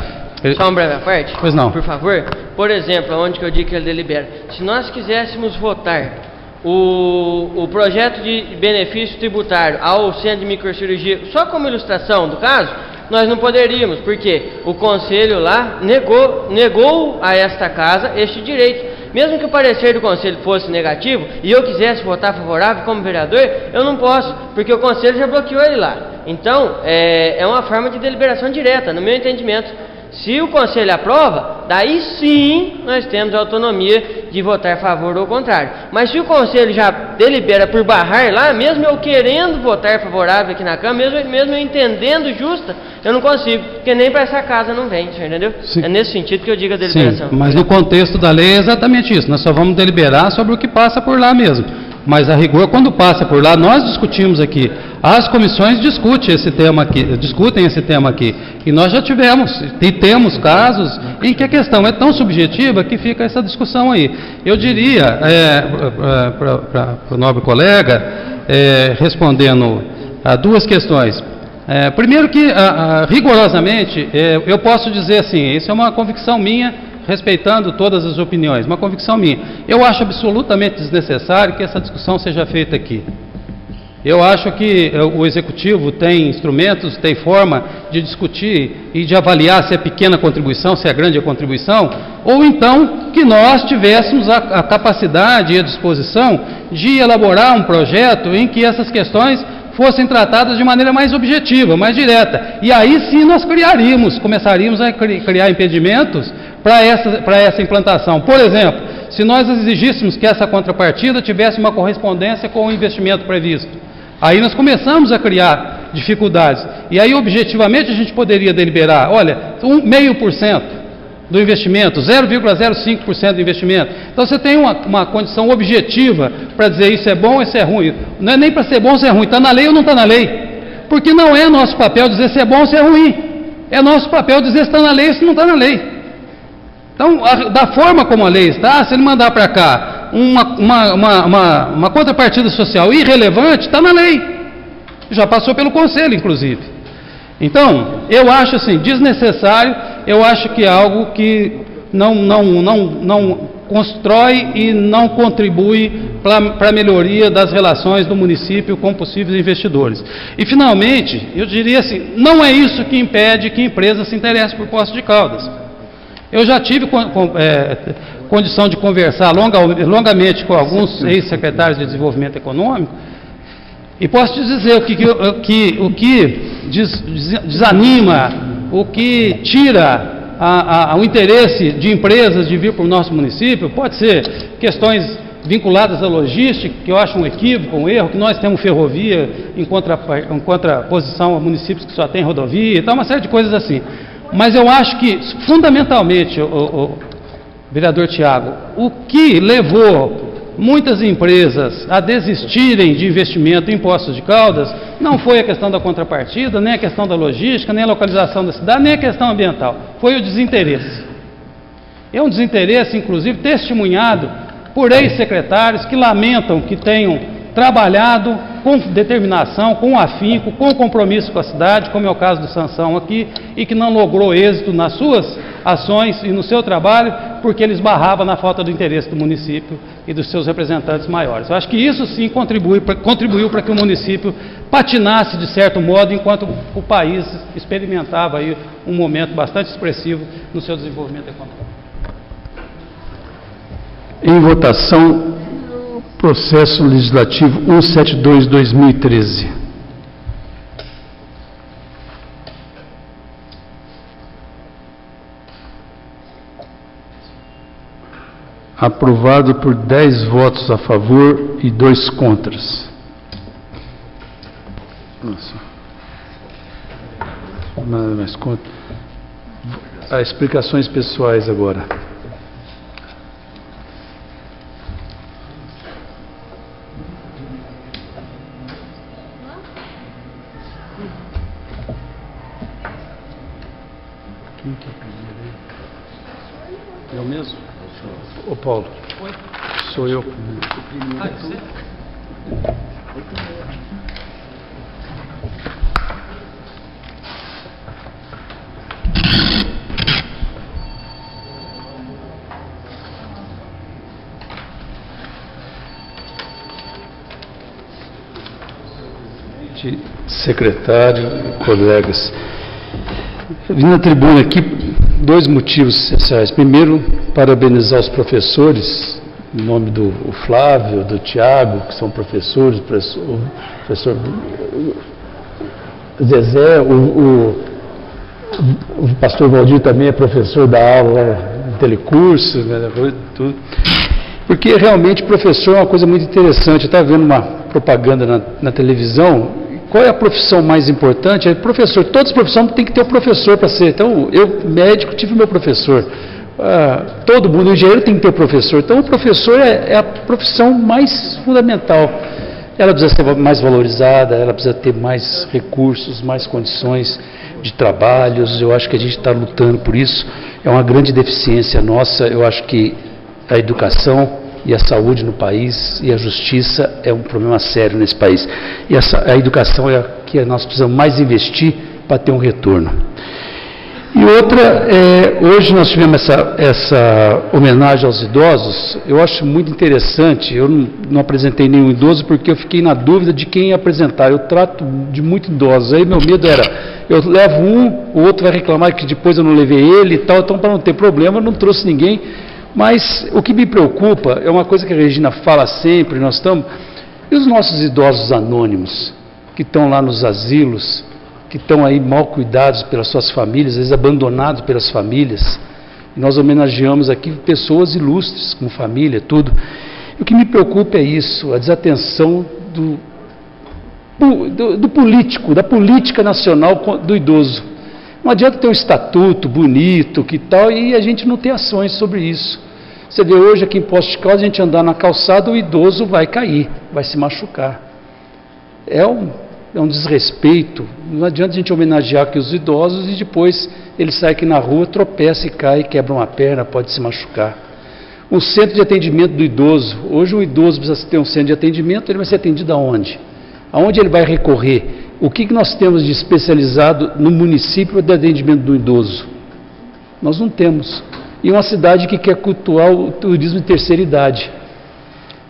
Só uma breve parte? Pois não. Por favor. Por exemplo, onde que eu digo que ele delibera? Se nós quiséssemos votar o projeto de benefício tributário ao centro de microcirurgia, só como ilustração do caso, nós não poderíamos, porque o conselho lá negou a esta casa este direito. Mesmo que o parecer do conselho fosse negativo e eu quisesse votar favorável como vereador, eu não posso, porque o conselho já bloqueou ele lá. Então, é uma forma de deliberação direta, no meu entendimento. Se o conselho aprova, daí sim nós temos a autonomia de votar a favor ou contrário. Mas se o conselho já delibera por barrar lá, mesmo eu querendo votar favorável aqui na Câmara, mesmo eu entendendo justa, eu não consigo, porque nem para essa casa não vem, senhor, entendeu? Sim. É nesse sentido que eu digo a deliberação. Sim, mas no contexto da lei é exatamente isso, nós só vamos deliberar sobre o que passa por lá mesmo. Mas a rigor, quando passa por lá, nós discutimos aqui. As comissões discutem esse tema aqui. E nós já tivemos, e temos casos em que a questão é tão subjetiva que fica essa discussão aí. Eu diria, para o nobre colega, respondendo a duas questões. Primeiro que, rigorosamente, eu posso dizer assim, isso é uma convicção minha, respeitando todas as opiniões, uma convicção minha. Eu acho absolutamente desnecessário que essa discussão seja feita aqui. Eu acho que o Executivo tem instrumentos, tem forma de discutir e de avaliar se é pequena a contribuição, se é grande a contribuição, ou então que nós tivéssemos a capacidade e a disposição de elaborar um projeto em que essas questões fossem tratadas de maneira mais objetiva, mais direta. E aí sim nós começaríamos a criar impedimentos para essa implantação. Por exemplo, se nós exigíssemos que essa contrapartida tivesse uma correspondência com o investimento previsto, aí nós começamos a criar dificuldades. E aí, objetivamente, a gente poderia deliberar, olha, 0,5% do investimento, 0,05% do investimento. Então, você tem uma condição objetiva para dizer isso é bom ou isso é ruim. Não é nem para ser bom ou ser ruim, está na lei ou não está na lei. Porque não é nosso papel dizer se é bom ou se é ruim. É nosso papel dizer se está na lei ou se não está na lei. Então, da forma como a lei está, se ele mandar para cá uma contrapartida social irrelevante, está na lei. Já passou pelo Conselho, inclusive. Então, eu acho assim, desnecessário, eu acho que é algo que não constrói e não contribui para a melhoria das relações do município com possíveis investidores. E, finalmente, eu diria assim, não é isso que impede que empresas se interessem por Poços de Caldas. Eu já tive condição de conversar longamente com alguns ex-secretários de desenvolvimento econômico e posso te dizer o que desanima, o que tira o interesse de empresas de vir para o nosso município, pode ser questões vinculadas à logística, que eu acho um equívoco, um erro, que nós temos ferrovia em contraposição a municípios que só têm rodovia, então uma série de coisas assim. Mas eu acho que, fundamentalmente, o vereador Tiago, o que levou muitas empresas a desistirem de investimento em Poços de Caldas não foi a questão da contrapartida, nem a questão da logística, nem a localização da cidade, nem a questão ambiental. Foi o desinteresse. É um desinteresse, inclusive, testemunhado por ex-secretários que lamentam que tenham trabalhado com determinação, com afinco, com compromisso com a cidade, como é o caso do Sansão aqui, e que não logrou êxito nas suas ações e no seu trabalho, porque ele esbarrava na falta do interesse do município e dos seus representantes maiores. Eu acho que isso sim contribuiu para que o município patinasse de certo modo, enquanto o país experimentava aí um momento bastante expressivo no seu desenvolvimento econômico. Em votação, processo legislativo 172/2013. Aprovado por 10 votos a favor e 2 contras. Nossa. Nada mais contra. Explicações pessoais agora. Quem que é primeiro aí? Eu mesmo? Ô Paulo. Oi? Sou eu primeiro. Ah, você? Secretário, colegas, vim na tribuna aqui 2 motivos essenciais. Primeiro, parabenizar os professores, em nome do Flávio, do Tiago, que são professores, o professor Zezé, o pastor Valdir também é professor da aula de telecurso, né, tudo. Porque realmente professor é uma coisa muito interessante. Eu estava vendo uma propaganda na televisão. Qual é a profissão mais importante? É professor. Todas as profissões têm que ter um professor para ser. Então, eu, médico, tive meu professor. Todo mundo, o engenheiro tem que ter professor. Então, o professor é a profissão mais fundamental. Ela precisa ser mais valorizada, ela precisa ter mais recursos, mais condições de trabalhos. Eu acho que a gente está lutando por isso. É uma grande deficiência nossa. Eu acho que a educação e a saúde no país e a justiça é um problema sério nesse país. E a educação é a que nós precisamos mais investir para ter um retorno. E outra, hoje nós tivemos essa homenagem aos idosos. Eu acho muito interessante. Eu não apresentei nenhum idoso porque eu fiquei na dúvida de quem ia apresentar. Eu trato de muito idosos. Aí meu medo era, eu levo um, o outro vai reclamar que depois eu não levei ele e tal. Então, para não ter problema, eu não trouxe ninguém. Mas o que me preocupa é uma coisa que a Regina fala sempre, nós estamos... E os nossos idosos anônimos, que estão lá nos asilos, que estão aí mal cuidados pelas suas famílias, às vezes abandonados pelas famílias. E nós homenageamos aqui pessoas ilustres, com família, tudo. E o que me preocupa é isso, a desatenção do político, da política nacional do idoso. Não adianta ter um estatuto bonito, que tal, e a gente não tem ações sobre isso. Você vê hoje aqui em Poços de Caldas, a gente andar na calçada, o idoso vai cair, vai se machucar. É um desrespeito. Não adianta a gente homenagear aqui os idosos e depois ele sai aqui na rua, tropeça e cai, quebra uma perna, pode se machucar. Um centro de atendimento do idoso. Hoje o idoso precisa ter um centro de atendimento, ele vai ser atendido aonde? Aonde ele vai recorrer? O que nós temos de especializado no município de atendimento do idoso? Nós não temos. E uma cidade que quer cultuar o turismo de terceira idade.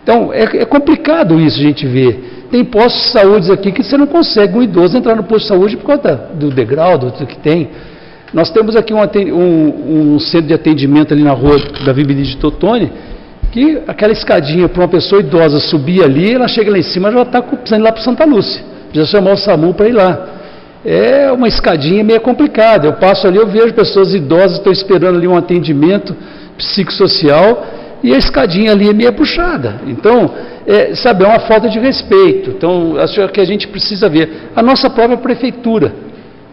Então, é complicado isso a gente ver. Tem postos de saúde aqui que você não consegue um idoso entrar no posto de saúde por causa do degrau, do que tem. Nós temos aqui um centro de atendimento ali na rua Davi Benedito Totoni, que aquela escadinha para uma pessoa idosa subir ali, ela chega lá em cima, ela já está precisando ir lá para Santa Lúcia. Precisa chamar o SAMU para ir lá. É uma escadinha meio complicada. Eu passo ali, eu vejo pessoas idosas, estão esperando ali um atendimento psicossocial, e a escadinha ali é meio puxada. Então, é uma falta de respeito. Então, acho que a gente precisa ver. A nossa própria prefeitura.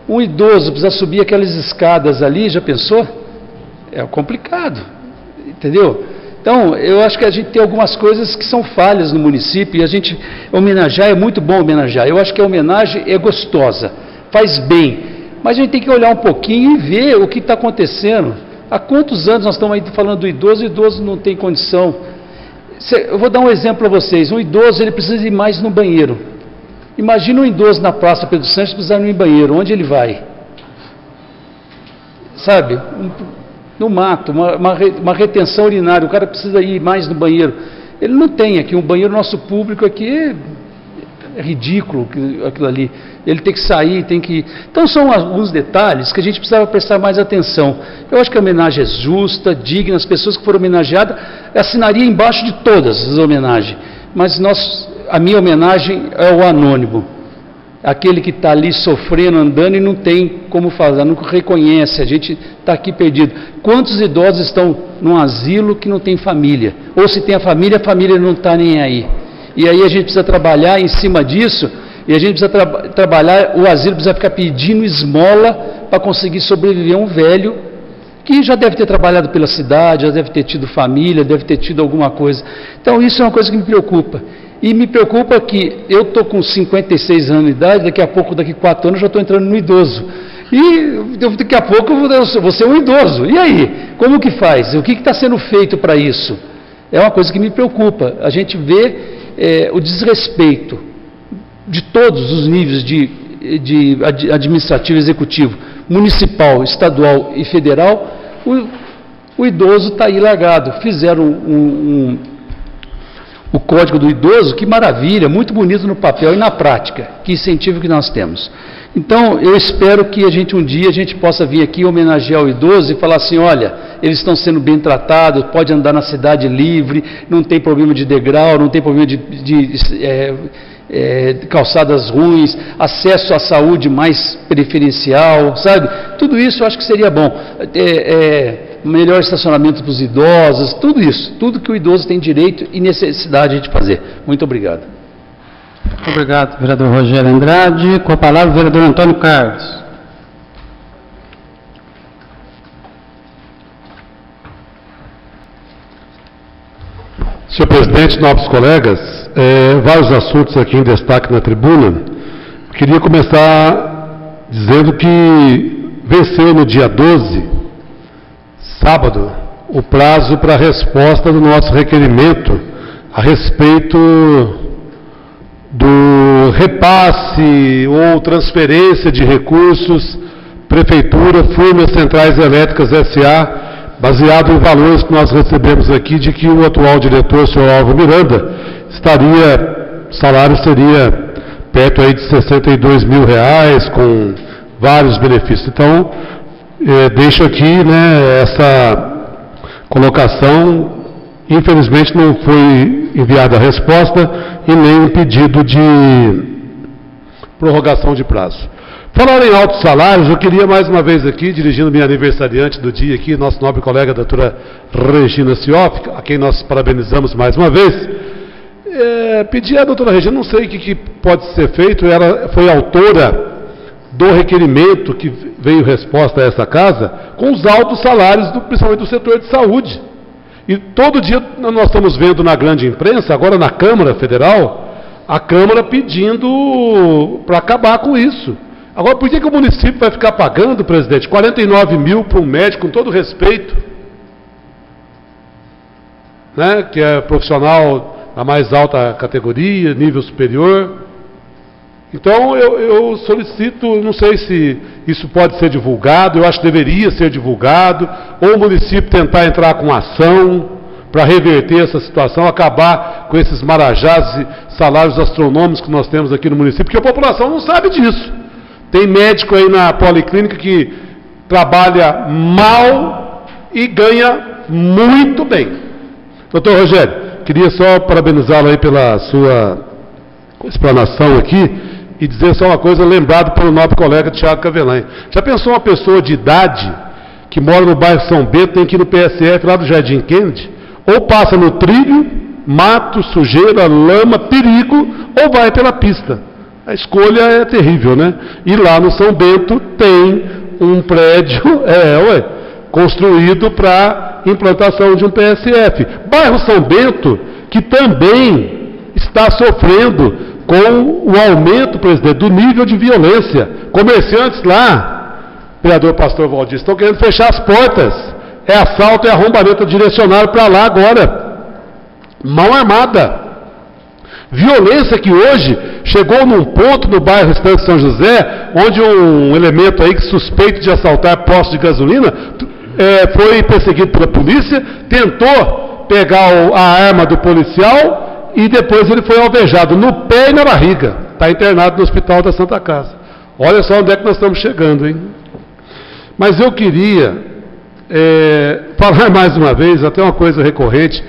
Um idoso precisa subir aquelas escadas ali, já pensou? É complicado. Entendeu? Então, eu acho que a gente tem algumas coisas que são falhas no município, e a gente homenagear, é muito bom homenagear. Eu acho que a homenagem é gostosa, faz bem, mas a gente tem que olhar um pouquinho e ver o que está acontecendo. Há quantos anos nós estamos aí falando do idoso, e o idoso não tem condição. Eu vou dar um exemplo para vocês. Um idoso, ele precisa ir mais no banheiro. Imagina um idoso na Praça Pedro Sanches precisando ir no banheiro, onde ele vai? Sabe? No mato, uma retenção urinária, o cara precisa ir mais no banheiro. Ele não tem aqui, um banheiro nosso público aqui é ridículo aquilo ali. Ele tem que sair, tem que... Então são alguns detalhes que a gente precisava prestar mais atenção. Eu acho que a homenagem é justa, digna, as pessoas que foram homenageadas, assinaria embaixo de todas as homenagens. Mas a minha homenagem é o anônimo. Aquele que está ali sofrendo, andando e não tem como fazer, não reconhece, a gente está aqui perdido. Quantos idosos estão num asilo que não tem família? Ou se tem a família não está nem aí. E aí a gente precisa trabalhar em cima disso, e a gente precisa trabalhar, o asilo precisa ficar pedindo esmola para conseguir sobreviver a um velho que já deve ter trabalhado pela cidade, já deve ter tido família, deve ter tido alguma coisa. Então isso é uma coisa que me preocupa. E me preocupa que eu estou com 56 anos de idade, daqui a pouco, daqui 4 anos, já estou entrando no idoso. E daqui a pouco eu vou ser um idoso. E aí? Como que faz? O que está sendo feito para isso? É uma coisa que me preocupa. A gente vê o desrespeito de todos os níveis de administrativo, executivo, municipal, estadual e federal. O idoso está aí largado. Fizeram o Código do Idoso, que maravilha, muito bonito no papel e na prática, que incentivo que nós temos. Então, eu espero que um dia a gente possa vir aqui homenagear o idoso e falar assim, olha, eles estão sendo bem tratados, pode andar na cidade livre, não tem problema de degrau, não tem problema de calçadas ruins, acesso à saúde mais preferencial, sabe? Tudo isso eu acho que seria bom. Melhor estacionamento para os idosos, tudo isso, tudo que o idoso tem direito e necessidade de fazer. Muito obrigado. Muito obrigado, vereador Rogério Andrade. Com a palavra, o vereador Antônio Carlos. Senhor presidente, nobres colegas, vários assuntos aqui em destaque na tribuna. Queria começar dizendo que venceu no dia 12, sábado, o prazo para a resposta do nosso requerimento a respeito do repasse ou transferência de recursos Prefeitura Furnas Centrais Elétricas S.A., baseado em valores que nós recebemos aqui de que o atual diretor, o senhor Álvaro Miranda, o salário seria perto aí de R$62 mil, com vários benefícios. Então, deixo aqui, essa colocação. Infelizmente não foi enviada a resposta e nem um pedido de prorrogação de prazo. Falando em altos salários, eu queria mais uma vez aqui, dirigindo minha aniversariante do dia aqui, nosso nobre colega, a doutora Regina Sioff, a quem nós parabenizamos mais uma vez, pedir à doutora Regina, não sei o que pode ser feito, ela foi autora do requerimento que veio resposta a essa casa, com os altos salários, principalmente do setor de saúde. E todo dia nós estamos vendo na grande imprensa, agora na Câmara Federal, a Câmara pedindo para acabar com isso. Agora, por que o município vai ficar pagando, presidente, 49 mil para um médico, com todo respeito, que é profissional da mais alta categoria, nível superior? Então, eu solicito, não sei se isso pode ser divulgado, eu acho que deveria ser divulgado, ou o município tentar entrar com ação para reverter essa situação, acabar com esses marajás e salários astronômicos que nós temos aqui no município, porque a população não sabe disso. Tem médico aí na policlínica que trabalha mal e ganha muito bem. Doutor Rogério, queria só parabenizá-lo aí pela sua explanação aqui, e dizer só uma coisa, lembrado pelo nobre colega Tiago Cavelanha. Já pensou uma pessoa de idade que mora no bairro São Bento, tem que ir no PSF lá do Jardim Kennedy, ou passa no trilho, mato, sujeira, lama, perigo, ou vai pela pista? A escolha é terrível, né? E lá no São Bento tem um prédio construído para implantação de um PSF. Bairro São Bento, que também está sofrendo com o aumento, presidente, do nível de violência. Comerciantes lá, vereador Pastor Valdir, estão querendo fechar as portas. É assalto e arrombamento direcionado para lá agora. Mão armada. Violência que hoje chegou num ponto no bairro Estanque São José, onde um elemento aí que suspeito de assaltar postos de gasolina foi perseguido pela polícia, tentou pegar a arma do policial e depois ele foi alvejado no pé e na barriga. Está internado no Hospital da Santa Casa. Olha só onde é que nós estamos chegando, hein? Mas eu queria falar mais uma vez, até uma coisa recorrente.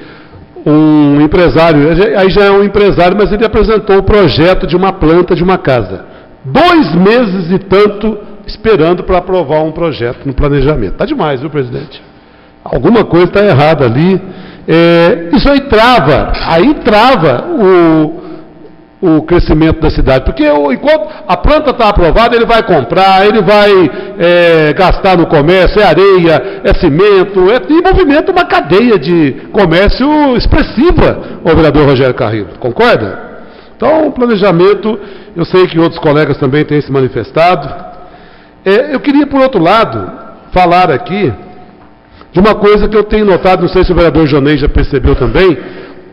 Um empresário, aí já é um empresário, mas ele apresentou o projeto de uma planta de uma casa. 2 meses e tanto esperando para aprovar um projeto no planejamento. Está demais, viu, presidente? Alguma coisa está errada ali. Isso aí trava o crescimento da cidade, porque enquanto a planta está aprovada, ele vai comprar, ele vai gastar no comércio, areia, cimento, e movimenta uma cadeia de comércio expressiva, o vereador Rogério Carrillo, concorda? Então, o planejamento, eu sei que outros colegas também têm se manifestado. Eu queria, por outro lado, falar aqui de uma coisa que eu tenho notado, não sei se o vereador Jonei já percebeu também,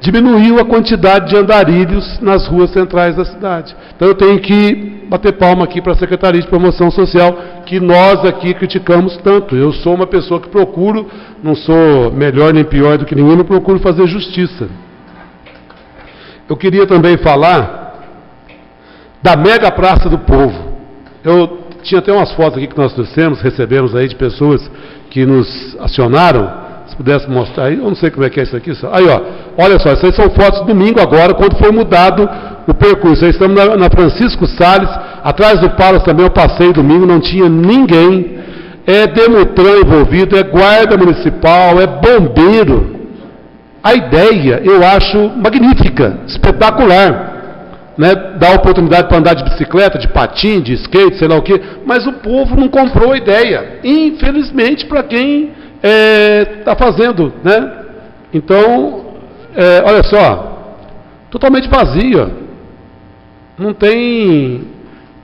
diminuiu a quantidade de andarilhos nas ruas centrais da cidade. Então eu tenho que bater palma aqui para a Secretaria de Promoção Social, que nós aqui criticamos tanto. Eu sou uma pessoa que procuro, não sou melhor nem pior do que ninguém, mas procuro fazer justiça. Eu queria também falar da Mega Praça do Povo. Eu tinha até umas fotos aqui que nós recebemos aí de pessoas que nos acionaram. Se pudesse mostrar aí, eu não sei como é que é isso aqui. Aí, ó, olha só, essas são fotos de domingo agora, quando foi mudado o percurso. Aí estamos na Francisco Salles, atrás do Palas também eu passei domingo, não tinha ninguém. É Demutran envolvido, é guarda municipal, é bombeiro. A ideia, eu acho magnífica, espetacular. Né? Dá oportunidade para andar de bicicleta, de patim, de skate, sei lá o quê, mas o povo não comprou a ideia. Infelizmente, para quem está fazendo, né? Então, olha só, totalmente vazia, não tem,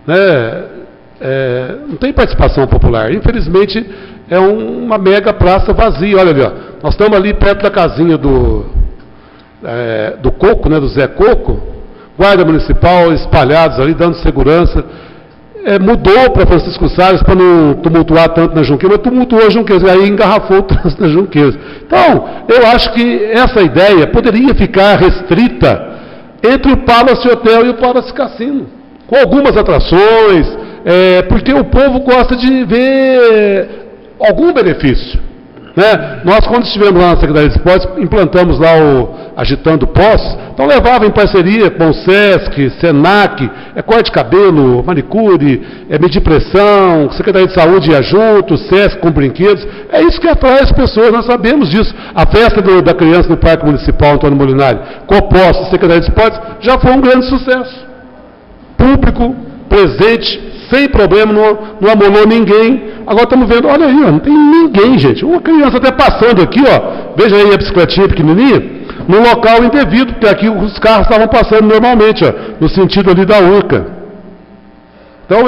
né, não tem participação popular. Infelizmente, é uma mega praça vazia. Olha ali, ó, nós estamos ali perto da casinha do Coco, né, do Zé Coco, guarda municipal espalhados ali, dando segurança. Mudou para Francisco Salles para não tumultuar tanto na Junqueiras, mas tumultuou a Junqueiras, aí engarrafou o trânsito na Junqueiras. Então, eu acho que essa ideia poderia ficar restrita entre o Palace Hotel e o Palace Cassino, com algumas atrações, porque o povo gosta de ver algum benefício. Né? Nós, quando estivemos lá na Secretaria de Esportes, implantamos lá o Agitando Pós, então levava em parceria com o Sesc, Senac, corte de cabelo, manicure, medir pressão, Secretaria de Saúde ia junto, Sesc com brinquedos, é isso que atrai as pessoas, nós sabemos disso. A festa da criança no Parque Municipal Antônio Molinari, Coposto, Secretaria de Esportes, já foi um grande sucesso. Público, presente, sem problema, não amolou ninguém. Agora estamos vendo, olha aí, ó, não tem ninguém, gente. Uma criança até passando aqui, ó, veja aí a bicicletinha pequenininha, no local indevido, porque aqui os carros estavam passando normalmente, ó, no sentido ali da Urca. Então,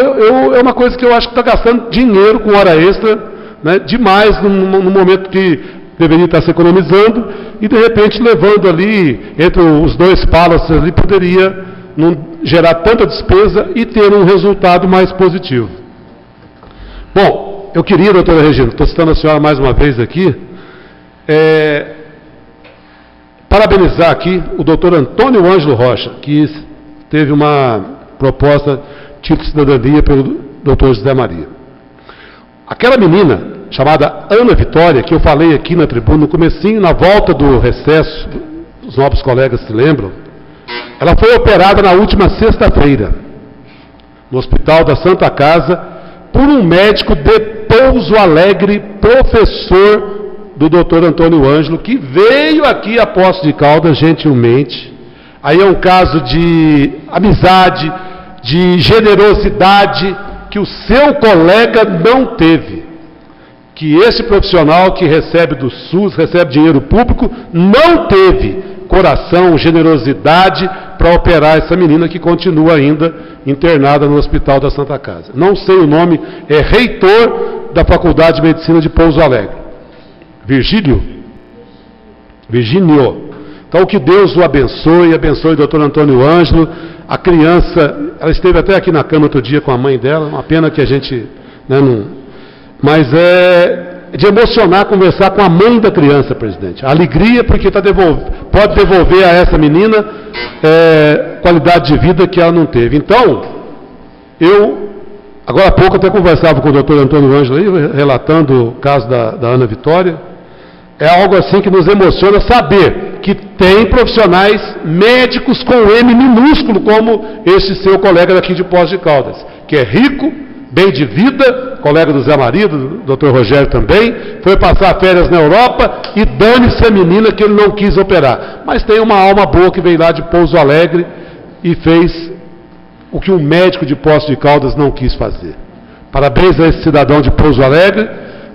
é uma coisa que eu acho que está gastando dinheiro com hora extra, né, demais no momento que deveria estar se economizando, e de repente levando ali, entre os dois palaces ali, poderia não gerar tanta despesa e ter um resultado mais positivo. Bom, eu queria, doutora Regina, estou citando a senhora mais uma vez aqui, parabenizar aqui o doutor Antônio Ângelo Rocha, que teve uma proposta título de cidadania pelo doutor José Maria. Aquela menina, chamada Ana Vitória, que eu falei aqui na tribuna, no comecinho, na volta do recesso, os novos colegas se lembram, ela foi operada na última sexta-feira, no Hospital da Santa Casa, por um médico de Pouso Alegre, professor do doutor Antônio Ângelo, que veio aqui a Poços de Caldas gentilmente. Aí é um caso de amizade, de generosidade, que o seu colega não teve. que esse profissional que recebe do SUS, recebe dinheiro público, não teve coração, generosidade para operar essa menina que continua ainda internada no Hospital da Santa Casa. Não sei o nome, é reitor da Faculdade de Medicina de Pouso Alegre. Virgínio. Então, que Deus o abençoe o doutor Antônio Ângelo. A criança, ela esteve até aqui na cama outro dia com a mãe dela, uma pena que a gente, né, não... Mas é de emocionar conversar com a mãe da criança, presidente. A alegria porque pode devolver a essa menina qualidade de vida que ela não teve. Então, agora há pouco até conversava com o doutor Antônio Ângelo aí, relatando o caso da Ana Vitória. É algo assim que nos emociona saber que tem profissionais médicos com M minúsculo, como esse seu colega daqui de Poços de Caldas, que é rico, bem de vida, colega do Zé Maria, do Dr. Rogério também, foi passar férias na Europa e dane-se a menina que ele não quis operar. Mas tem uma alma boa que veio lá de Pouso Alegre e fez o que um médico de Poços de Caldas não quis fazer. Parabéns a esse cidadão de Pouso Alegre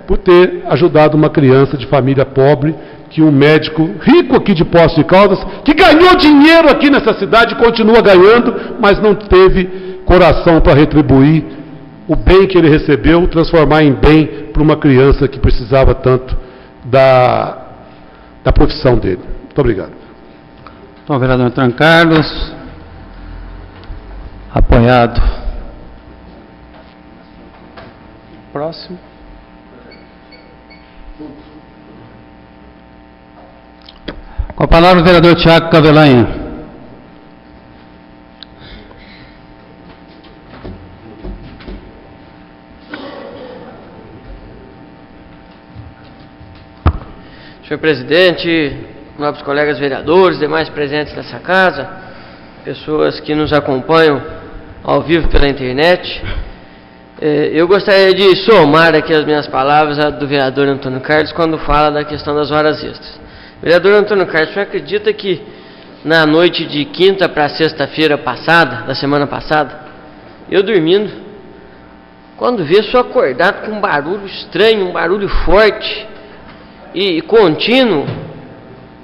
por ter ajudado uma criança de família pobre, que um médico rico aqui de Poços de Caldas, que ganhou dinheiro aqui nessa cidade, continua ganhando, mas não teve coração para retribuir o bem que ele recebeu, transformar em bem para uma criança que precisava tanto da profissão dele. Muito obrigado. Então, vereador Antônio Carlos, apoiado. Próximo. Com a palavra o vereador Tiago Cavelanha. Senhor presidente, nobres colegas vereadores, demais presentes nessa casa, pessoas que nos acompanham ao vivo pela internet, eu gostaria de somar aqui as minhas palavras à do vereador Antônio Carlos quando fala da questão das horas extras. Vereador Antônio Carlos, o senhor acredita que na noite de quinta para sexta-feira passada, da semana passada, eu dormindo, quando vi, sou acordado com um barulho estranho, um barulho forte e contínuo.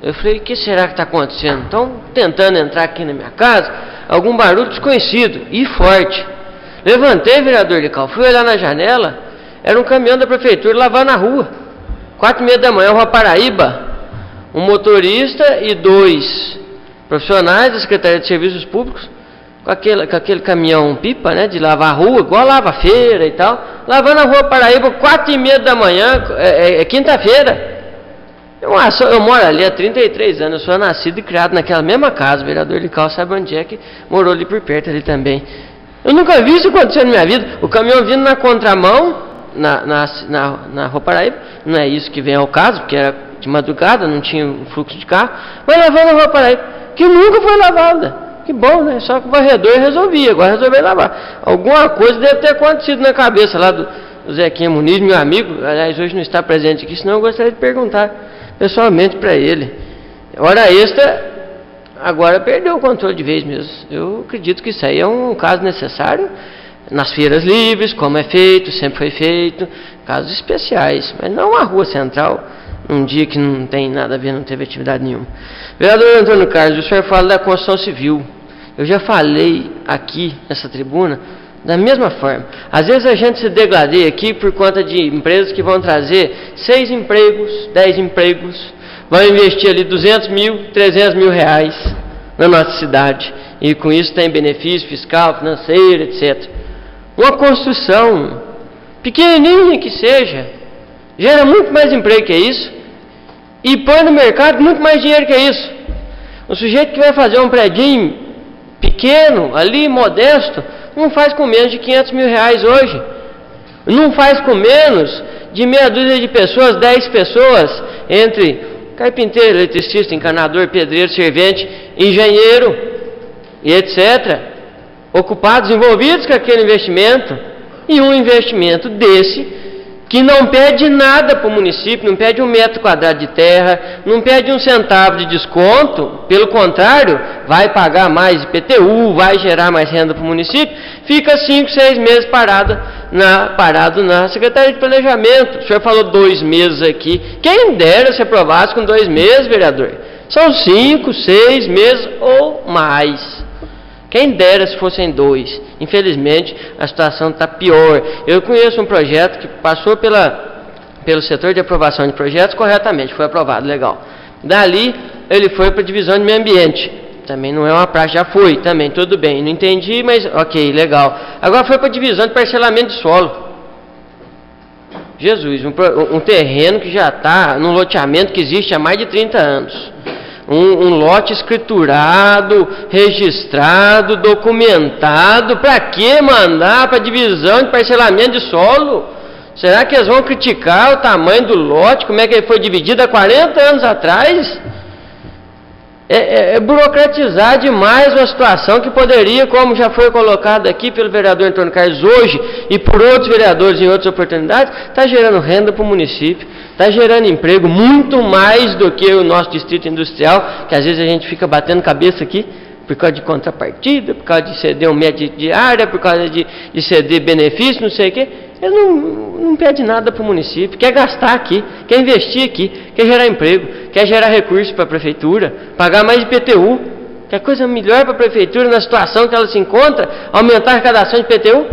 Eu falei, o que será que está acontecendo? Então, tentando entrar aqui na minha casa, algum barulho desconhecido e forte. Levantei, vereador Lical, fui olhar na janela, era um caminhão da prefeitura lavando na rua, 4h30 da manhã, Rua Paraíba, um motorista e 2 profissionais da Secretaria de Serviços Públicos, com aquele caminhão pipa, né, de lavar a rua, igual lava a feira e tal, lavando a Rua Paraíba, 4h30 da manhã, quinta-feira. Eu moro ali há 33 anos, eu sou nascido e criado naquela mesma casa, o vereador Lical sabe onde é, que morou ali por perto ali também. Eu nunca vi isso acontecer na minha vida, o caminhão vindo na contramão, na Rua Paraíba, não é isso que vem ao caso, porque era de madrugada, não tinha fluxo de carro, mas lavando a Rua Paraíba, que nunca foi lavada. Que bom, né? Só que o varredor resolvia, agora resolveu lavar. Alguma coisa deve ter acontecido na cabeça lá do Zequinha Muniz, meu amigo, aliás, hoje não está presente aqui, senão eu gostaria de perguntar pessoalmente para ele. Hora extra, agora perdeu o controle de vez mesmo. Eu acredito que isso aí é um caso necessário nas feiras livres, como é feito, sempre foi feito, casos especiais, mas não a rua central, num dia que não tem nada a ver, não teve atividade nenhuma. Vereador Antônio Carlos, o senhor fala da construção civil. Eu já falei aqui nessa tribuna da mesma forma. Às vezes a gente se degladeia aqui por conta de empresas que vão trazer 6 empregos, 10 empregos, vão investir ali 200 mil, 300 mil reais na nossa cidade. E com isso tem benefício fiscal, financeiro, etc. Uma construção pequenininha que seja, gera muito mais emprego que isso e põe no mercado muito mais dinheiro que isso. O sujeito que vai fazer um predinho pequeno, ali, modesto, não faz com menos de 500 mil reais hoje. Não faz com menos de meia dúzia de pessoas, 10 pessoas, entre carpinteiro, eletricista, encanador, pedreiro, servente, engenheiro e etc., ocupados, envolvidos com aquele investimento, e um investimento desse que não pede nada para o município, não pede 1 metro quadrado de terra, não pede 1 centavo de desconto, pelo contrário, vai pagar mais IPTU, vai gerar mais renda para o município, fica 5, 6 meses parada parado na Secretaria de Planejamento. O senhor falou 2 meses aqui. Quem dera se aprovasse com 2 meses, vereador. São 5, 6 meses ou mais. Quem dera se fossem 2. Infelizmente, a situação está pior. Eu conheço um projeto que passou pelo setor de aprovação de projetos corretamente, foi aprovado, legal. Dali, ele foi para a divisão de meio ambiente. Também não é uma praxe, já foi, também, tudo bem. Não entendi, mas ok, legal. Agora foi para a divisão de parcelamento de solo. Jesus, um terreno que já está num loteamento que existe há mais de 30 anos. Um lote escriturado, registrado, documentado. Para que mandar para a divisão de parcelamento de solo? Será que eles vão criticar o tamanho do lote, como é que ele foi dividido há 40 anos atrás? É burocratizar demais uma situação que poderia, como já foi colocado aqui pelo vereador Antônio Carlos hoje e por outros vereadores em outras oportunidades, está gerando renda para o município, está gerando emprego muito mais do que o nosso distrito industrial, que às vezes a gente fica batendo cabeça aqui, por causa de contrapartida, por causa de ceder um médio de área, por causa de ceder benefício, não sei o quê. Ele não pede nada para o município, quer gastar aqui, quer investir aqui, quer gerar emprego, quer gerar recursos para a prefeitura, pagar mais IPTU, quer coisa melhor para a prefeitura na situação que ela se encontra, aumentar a arrecadação de IPTU.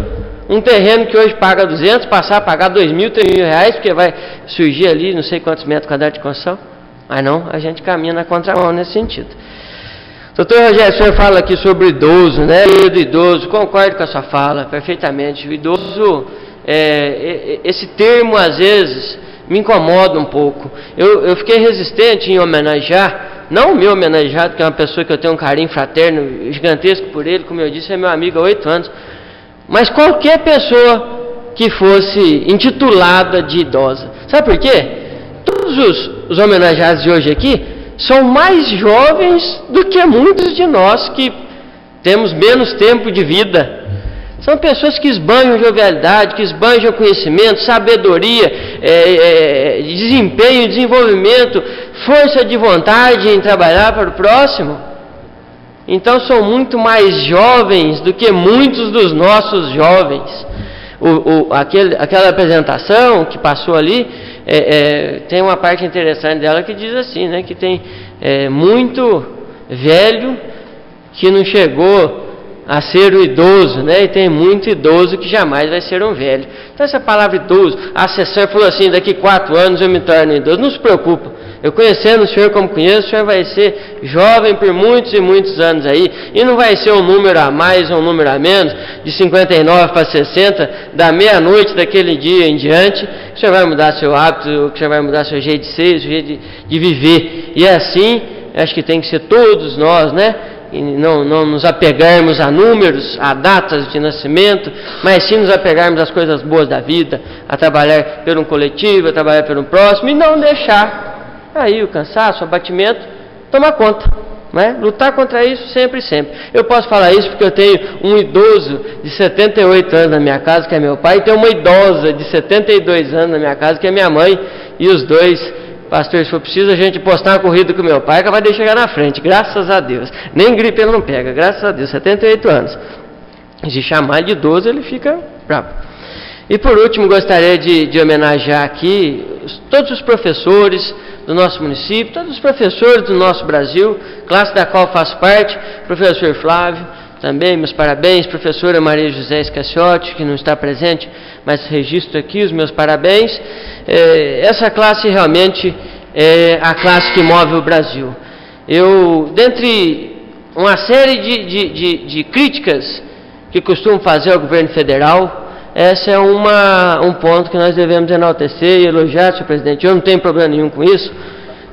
Um terreno que hoje paga 200, passar a pagar 2.000, 3.000 reais, porque vai surgir ali não sei quantos metros quadrados de construção. Mas não, a gente caminha na contramão nesse sentido. Doutor Rogério, o senhor fala aqui sobre o idoso, né? Eu do idoso, concordo com a sua fala perfeitamente. O idoso, esse termo às vezes me incomoda um pouco. Eu fiquei resistente em homenagear, não o meu homenageado, que é uma pessoa que eu tenho um carinho fraterno gigantesco por ele, como eu disse, é meu amigo há 8 anos, mas qualquer pessoa que fosse intitulada de idosa. Sabe por quê? Todos os homenageados de hoje aqui são mais jovens do que muitos de nós que temos menos tempo de vida. São pessoas que esbanjam jovialidade, que esbanjam conhecimento, sabedoria, desempenho, desenvolvimento, força de vontade em trabalhar para o próximo. Então são muito mais jovens do que muitos dos nossos jovens. Aquela apresentação que passou ali, tem uma parte interessante dela que diz assim, né, que tem muito velho que não chegou a ser o idoso, né, e tem muito idoso que jamais vai ser um velho. Então essa palavra idoso, a assessora falou assim, daqui 4 anos eu me torno idoso. Não se preocupa, eu conhecendo o senhor como conheço, o senhor vai ser jovem por muitos e muitos anos aí, e não vai ser um número a mais ou um número a menos, de 59 para 60, da meia-noite daquele dia em diante, que o senhor vai mudar seu hábito, que o senhor vai mudar seu jeito de ser, seu jeito de viver. E assim, acho que tem que ser todos nós, né? E não nos apegarmos a números, a datas de nascimento, mas sim nos apegarmos às coisas boas da vida, a trabalhar por um coletivo, a trabalhar por um próximo, e não deixar aí o cansaço, o abatimento, tomar conta, né? Lutar contra isso sempre. Eu posso falar isso porque eu tenho um idoso de 78 anos na minha casa, que é meu pai, e tenho uma idosa de 72 anos na minha casa, que é minha mãe, e os dois... Pastor, se for preciso a gente postar uma corrida com meu pai, que vai deixar chegar na frente, graças a Deus. Nem gripe ele não pega, graças a Deus, 78 anos. Se chamar de idoso, ele fica bravo. E por último, gostaria de homenagear aqui todos os professores do nosso município, todos os professores do nosso Brasil, classe da qual faço parte, professor Flávio, também meus parabéns, professora Maria José Escaciotti, que não está presente, mas registro aqui os meus parabéns. Essa classe realmente é a classe que move o Brasil. Dentre uma série de críticas que costumo fazer ao governo federal, essa é um ponto que nós devemos enaltecer e elogiar, senhor presidente. Eu não tenho problema nenhum com isso,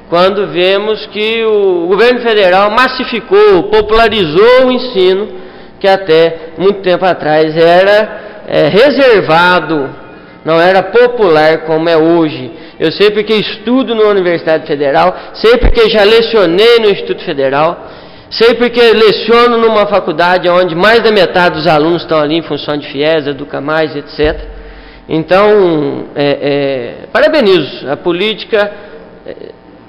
quando vemos que o governo federal massificou, popularizou o ensino, que até muito tempo atrás era reservado, não era popular como é hoje. Eu sei porque estudo na Universidade Federal, sei porque já lecionei no Instituto Federal, sei porque leciono numa faculdade onde mais da metade dos alunos estão ali em função de FIES, Educa Mais, etc. Então, parabenizo a política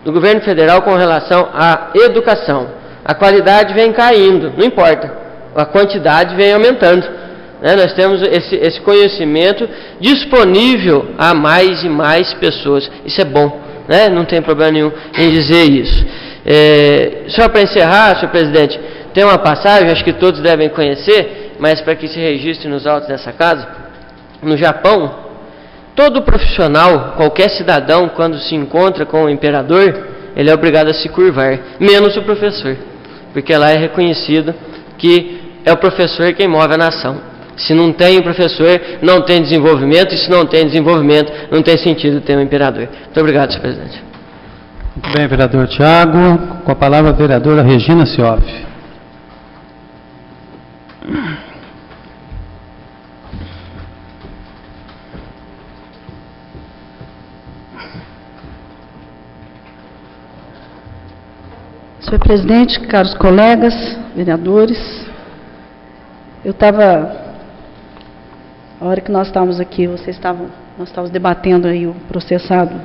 do governo federal com relação à educação. A qualidade vem caindo, não importa, a quantidade vem aumentando. né? Nós temos esse conhecimento disponível a mais e mais pessoas. Isso é bom, né? Não tem problema nenhum em dizer isso. Só para encerrar, senhor presidente, tem uma passagem, acho que todos devem conhecer, mas para que se registre nos autos dessa casa. No Japão, todo profissional, qualquer cidadão, quando se encontra com o imperador, ele é obrigado a se curvar, menos o professor, porque lá é reconhecido que é o professor quem move a nação. Se não tem o professor, não tem desenvolvimento, e se não tem desenvolvimento, não tem sentido ter um imperador. Muito obrigado, senhor presidente. Muito bem, vereador Tiago. Com a palavra a vereadora Regina Sioff. Senhor presidente, caros colegas, vereadores, a hora que nós estávamos aqui, nós estávamos debatendo aí o processado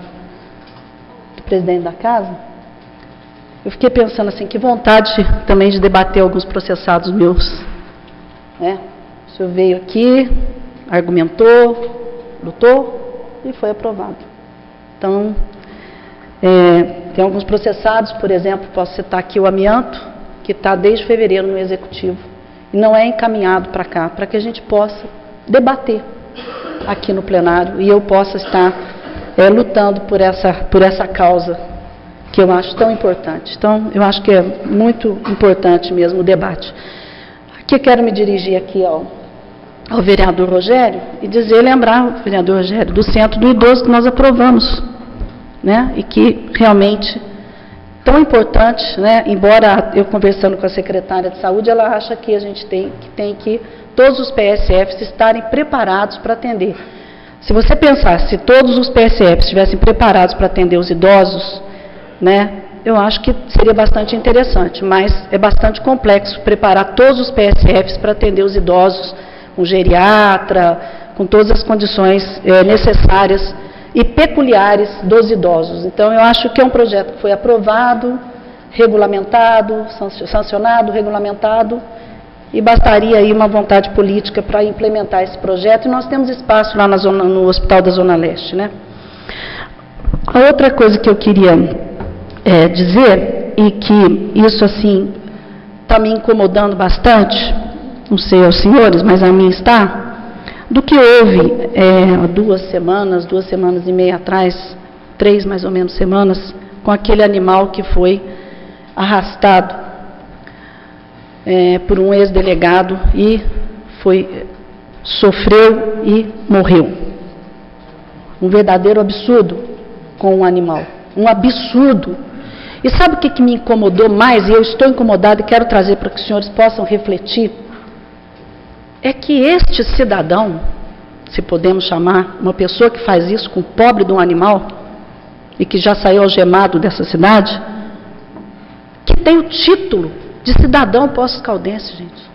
do presidente da casa, eu fiquei pensando assim, que vontade também de debater alguns processados meus, né? O senhor veio aqui, argumentou, lutou e foi aprovado. Então, tem alguns processados, por exemplo, posso citar aqui o amianto, que está desde fevereiro no Executivo, e não é encaminhado para cá, para que a gente possa debater aqui no plenário, e eu possa estar lutando por essa causa, que eu acho tão importante. Então, eu acho que é muito importante mesmo o debate. Aqui quero me dirigir aqui ao vereador Rogério, e lembrar o vereador Rogério do Centro do Idoso que nós aprovamos, né, e que realmente tão importante, né, embora eu conversando com a secretária de saúde, ela acha que a gente tem que todos os PSFs estarem preparados para atender. Se você pensar, se todos os PSFs estivessem preparados para atender os idosos, né, eu acho que seria bastante interessante, mas é bastante complexo preparar todos os PSFs para atender os idosos, com geriatra, com todas as condições necessárias e peculiares dos idosos. Então, eu acho que é um projeto que foi aprovado, regulamentado, sancionado, regulamentado, e bastaria aí uma vontade política para implementar esse projeto, e nós temos espaço lá no Hospital da Zona Leste, né? A outra coisa que eu queria dizer, e que isso, assim, está me incomodando bastante, não sei aos senhores, mas a mim está, do que houve há 2 semanas e meia atrás, 3 mais ou menos semanas, com aquele animal que foi arrastado por um ex-delegado e sofreu e morreu. Um verdadeiro absurdo com um animal, um absurdo. E sabe o que me incomodou mais, e eu estou incomodado e quero trazer para que os senhores possam refletir? É que este cidadão, se podemos chamar, uma pessoa que faz isso com o pobre de um animal, e que já saiu algemado dessa cidade, que tem o título de cidadão pós-caldense, gente.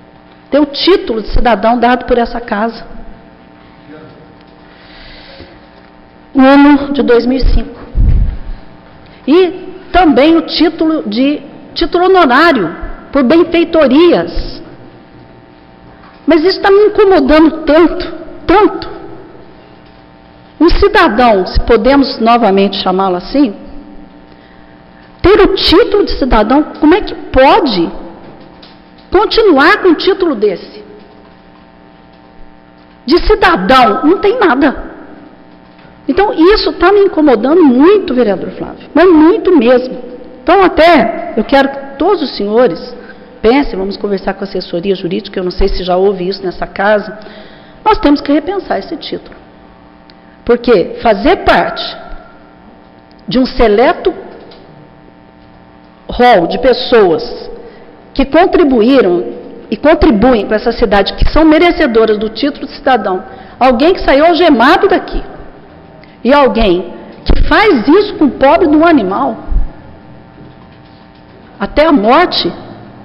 Tem o título de cidadão dado por essa casa. No ano de 2005. E também o título honorário, por benfeitorias. Mas isso está me incomodando tanto. Um cidadão, se podemos novamente chamá-lo assim, ter o título de cidadão, como é que pode continuar com um título desse? De cidadão, não tem nada. Então, isso está me incomodando muito, vereador Flávio, mas muito mesmo. Então, até, eu quero que todos os senhores pensem, vamos conversar com a assessoria jurídica, eu não sei se já houve isso nessa casa, nós temos que repensar esse título. Porque fazer parte de um seleto rol de pessoas que contribuíram e contribuem com essa cidade, que são merecedoras do título de cidadão, alguém que saiu algemado daqui, e alguém que faz isso com o pobre de um animal, até a morte,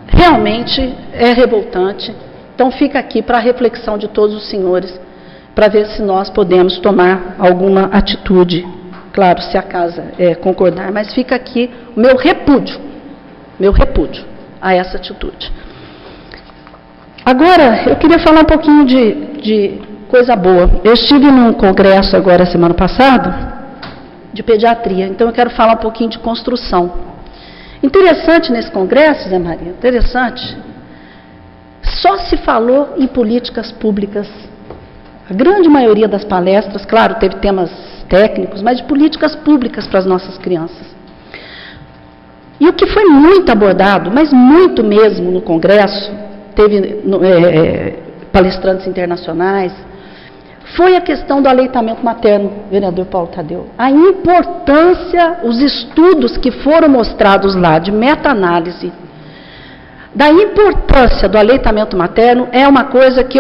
realmente é revoltante. Então fica aqui para a reflexão de todos os senhores, para ver se nós podemos tomar alguma atitude, claro, se a casa concordar, mas fica aqui o meu repúdio a essa atitude. Agora, eu queria falar um pouquinho de coisa boa. Eu estive num congresso agora, semana passada, de pediatria, então eu quero falar um pouquinho de construção. Interessante nesse congresso, Zé Maria, interessante, só se falou em políticas públicas. A grande maioria das palestras, claro, teve temas técnicos, mas de políticas públicas para as nossas crianças. E o que foi muito abordado, mas muito mesmo no congresso, teve palestrantes internacionais, foi a questão do aleitamento materno, vereador Paulo Tadeu. A importância, os estudos que foram mostrados lá, de meta-análise, da importância do aleitamento materno, é uma coisa que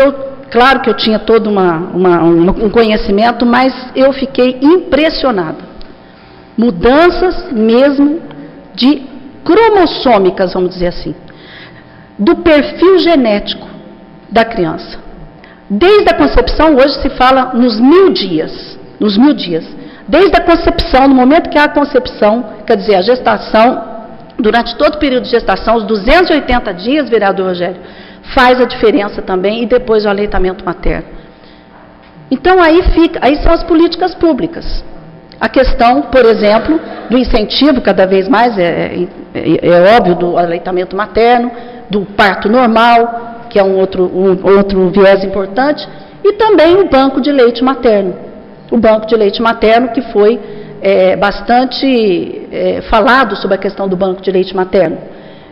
claro que eu tinha todo um conhecimento, mas eu fiquei impressionada. Mudanças mesmo de cromossômicas, vamos dizer assim, do perfil genético da criança. Desde a concepção, hoje se fala nos 1000 dias, desde a concepção, no momento que há a concepção, quer dizer, a gestação, durante todo o período de gestação, os 280 dias, vereador Rogério, faz a diferença também, e depois o aleitamento materno. Então aí são as políticas públicas. A questão, por exemplo, do incentivo, cada vez mais, é óbvio, do aleitamento materno, do parto normal, que é um outro viés importante, e também o banco de leite materno. O banco de leite materno, que foi bastante falado sobre a questão do banco de leite materno.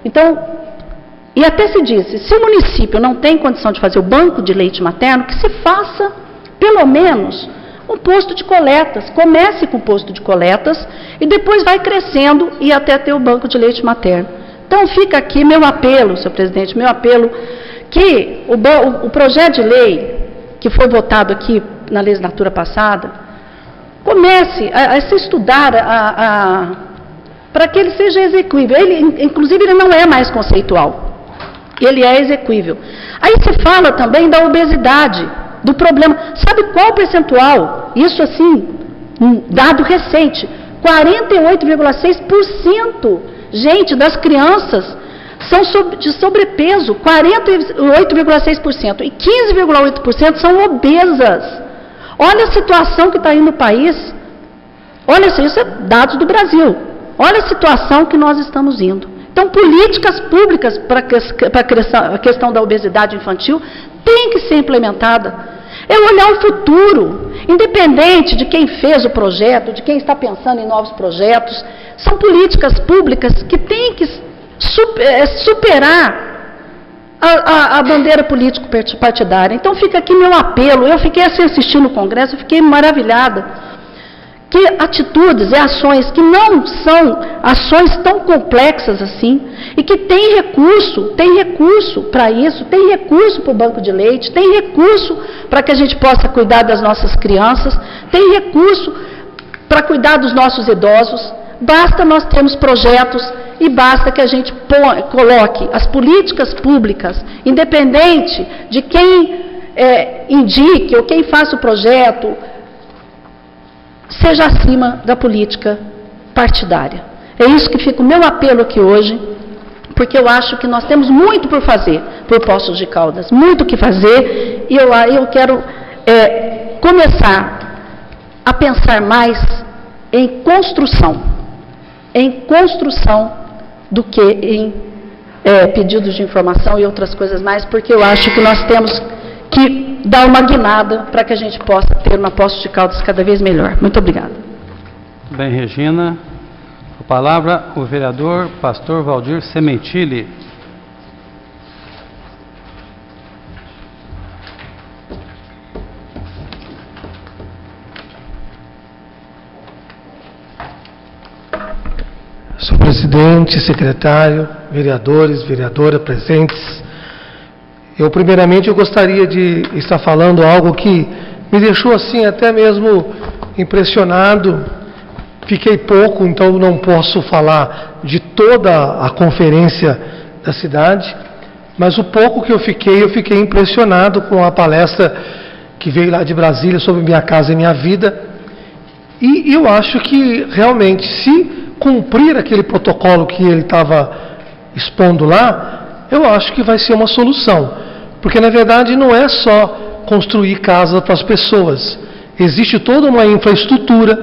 Então, e até se disse, se o município não tem condição de fazer o banco de leite materno, que se faça, pelo menos, um posto de coletas. Comece com o posto de coletas e depois vai crescendo e até ter o banco de leite materno. Então fica aqui meu apelo, senhor presidente, meu apelo, que o projeto de lei que foi votado aqui na legislatura passada, comece a se estudar para que ele seja execuível. Inclusive, ele não é mais conceitual, ele é execuível. Aí se fala também da obesidade, do problema. Sabe qual o percentual? Isso assim, um dado recente, 48,6%, gente, das crianças são de sobrepeso, 48,6%, e 15,8% são obesas. Olha a situação que está aí no país. Olha, isso é dados do Brasil. Olha a situação que nós estamos indo. Então, políticas públicas para a questão da obesidade infantil tem que ser implementada. É olhar o futuro, independente de quem fez o projeto, de quem está pensando em novos projetos. São políticas públicas que têm que superar a bandeira político-partidária. Então fica aqui meu apelo. Eu fiquei assim assistindo o Congresso, eu fiquei maravilhada. Que atitudes e ações que não são ações tão complexas assim, e que tem recurso para isso, tem recurso para o banco de leite, tem recurso para que a gente possa cuidar das nossas crianças, tem recurso para cuidar dos nossos idosos. Basta nós termos projetos e basta que a gente coloque as políticas públicas, independente de quem indique ou quem faça o projeto, seja acima da política partidária. É isso que fica o meu apelo aqui hoje, porque eu acho que nós temos muito por fazer por Poços de Caldas, muito o que fazer, e eu quero começar a pensar mais em construção do que em pedidos de informação e outras coisas mais, porque eu acho que nós temos que dar uma guinada para que a gente possa ter uma Poços de Caldas cada vez melhor. Muito obrigada. Bem, Regina, a palavra o vereador Pastor Valdir Sementilli. Senhor presidente, secretário, vereadores, vereadora presentes, eu primeiramente gostaria de estar falando algo que me deixou assim até mesmo impressionado. Fiquei pouco, então não posso falar de toda a conferência da cidade, mas o pouco que eu fiquei impressionado com a palestra que veio lá de Brasília sobre Minha Casa e Minha Vida. E eu acho que realmente, se cumprir aquele protocolo que ele estava expondo lá, eu acho que vai ser uma solução. Porque, na verdade, não é só construir casas para as pessoas. Existe toda uma infraestrutura,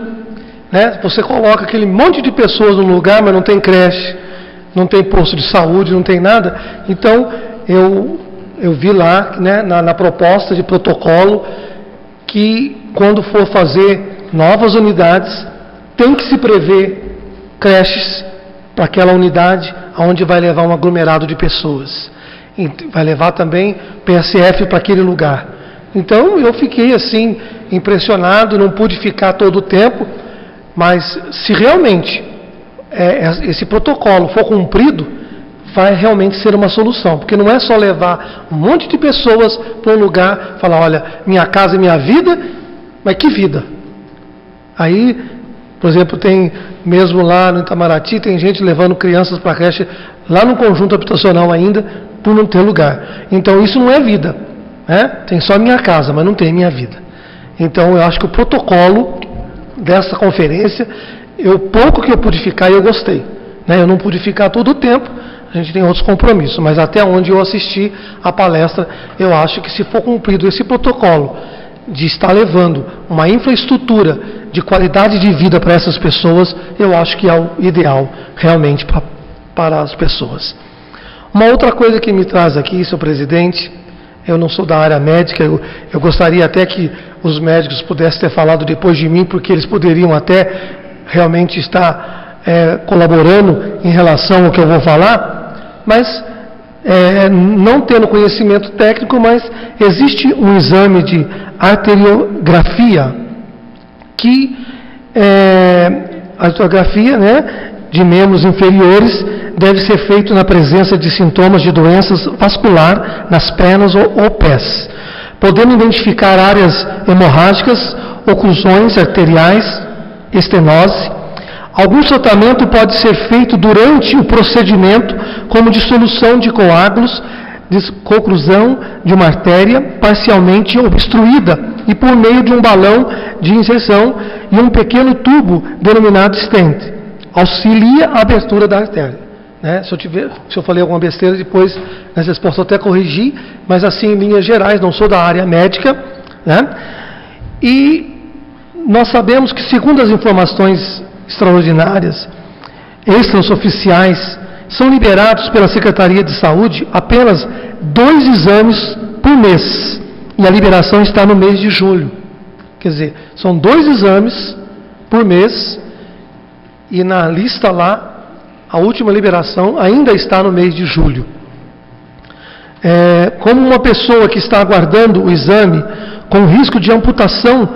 né? Você coloca aquele monte de pessoas no lugar, mas não tem creche, não tem posto de saúde, não tem nada. Então, eu vi lá, né, na proposta de protocolo, que quando for fazer novas unidades, tem que se prever creches para aquela unidade, onde vai levar um aglomerado de pessoas. Vai levar também PSF para aquele lugar. Então, eu fiquei assim, impressionado, não pude ficar todo o tempo, mas se realmente esse protocolo for cumprido, vai realmente ser uma solução, porque não é só levar um monte de pessoas para um lugar, falar, olha, minha casa é minha vida, mas que vida? Aí, por exemplo, tem, mesmo lá no Itamaraty, tem gente levando crianças para a creche, lá no conjunto habitacional ainda, por não ter lugar. Então, isso não é vida, né? Tem só minha casa, mas não tem minha vida. Então, eu acho que o protocolo dessa conferência, pouco que eu pude ficar, eu gostei, né? Eu não pude ficar todo o tempo, a gente tem outros compromissos, mas até onde eu assisti a palestra, eu acho que se for cumprido esse protocolo de estar levando uma infraestrutura de qualidade de vida para essas pessoas, eu acho que é o ideal realmente para as pessoas. Uma outra coisa que me traz aqui, senhor presidente, eu não sou da área médica, eu gostaria até que os médicos pudessem ter falado depois de mim, porque eles poderiam até realmente estar colaborando em relação ao que eu vou falar, mas não tendo conhecimento técnico, mas existe um exame de arteriografia, que a arteriografia, né, de membros inferiores deve ser feito na presença de sintomas de doenças vascular nas pernas ou pés, podendo identificar áreas hemorrágicas, oclusões arteriais, estenose. Algum tratamento pode ser feito durante o procedimento, como dissolução de coágulos, conclusão de uma artéria parcialmente obstruída e por meio de um balão de inserção e um pequeno tubo denominado stent. Auxilia a abertura da artéria. Né? Se eu falei alguma besteira, depois vocês possam até corrigir, mas assim, em linhas gerais, não sou da área médica, né? E nós sabemos que, segundo as informações extraordinárias, extraoficiais, são liberados pela Secretaria de Saúde apenas 2 exames por mês, e a liberação está no mês de julho. Quer dizer, são 2 exames por mês, e na lista lá, a última liberação ainda está no mês de julho. Como uma pessoa que está aguardando o exame com risco de amputação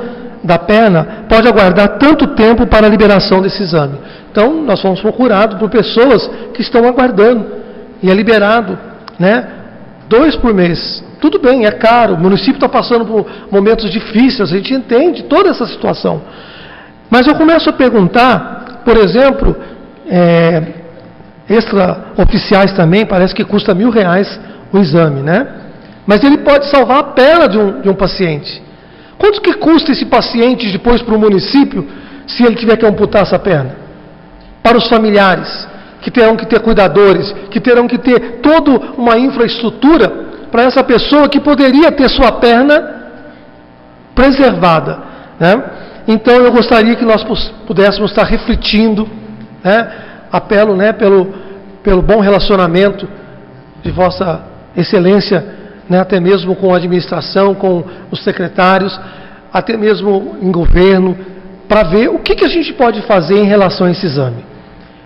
da perna, pode aguardar tanto tempo para a liberação desse exame. Então, nós fomos procurados por pessoas que estão aguardando, e é liberado, né, 2 por mês. Tudo bem, é caro, o município está passando por momentos difíceis, a gente entende toda essa situação. Mas eu começo a perguntar, por exemplo, extraoficiais também, parece que custa R$1.000 o exame, né? Mas ele pode salvar a perna de um paciente. Quanto que custa esse paciente depois para o município, se ele tiver que amputar essa perna? Para os familiares, que terão que ter cuidadores, que terão que ter toda uma infraestrutura para essa pessoa que poderia ter sua perna preservada, né? Então eu gostaria que nós pudéssemos estar refletindo, né? Apelo, né, pelo bom relacionamento de Vossa Excelência, né, até mesmo com a administração, com os secretários, até mesmo em governo, para ver o que a gente pode fazer em relação a esse exame.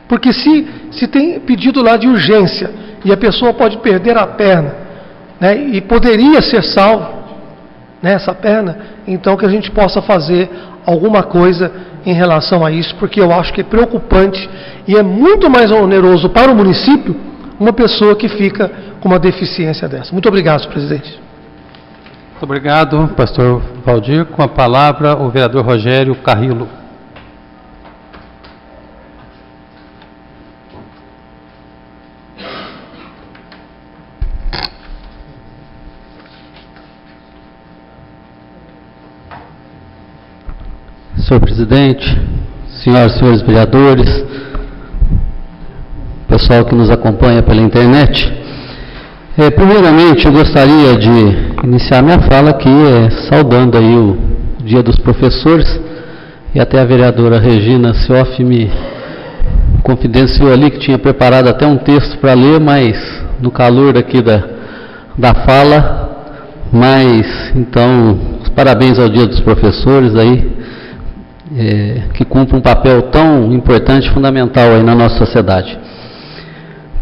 Porque se tem pedido lá de urgência e a pessoa pode perder a perna, né, e poderia ser salvo, né, essa perna, então que a gente possa fazer alguma coisa em relação a isso, porque eu acho que é preocupante e é muito mais oneroso para o município uma pessoa que fica com uma deficiência dessa. Muito obrigado, senhor presidente. Muito obrigado, pastor Valdir. Com a palavra, o vereador Rogério Carrillo. Senhor presidente, senhoras e senhores vereadores, pessoal que nos acompanha pela internet, primeiramente eu gostaria de iniciar minha fala aqui saudando aí o Dia dos Professores, e até a vereadora Regina Sioff me confidenciou ali que tinha preparado até um texto para ler, mas no calor aqui da fala, mas então, os parabéns ao Dia dos Professores aí, que cumpre um papel tão importante e fundamental aí na nossa sociedade.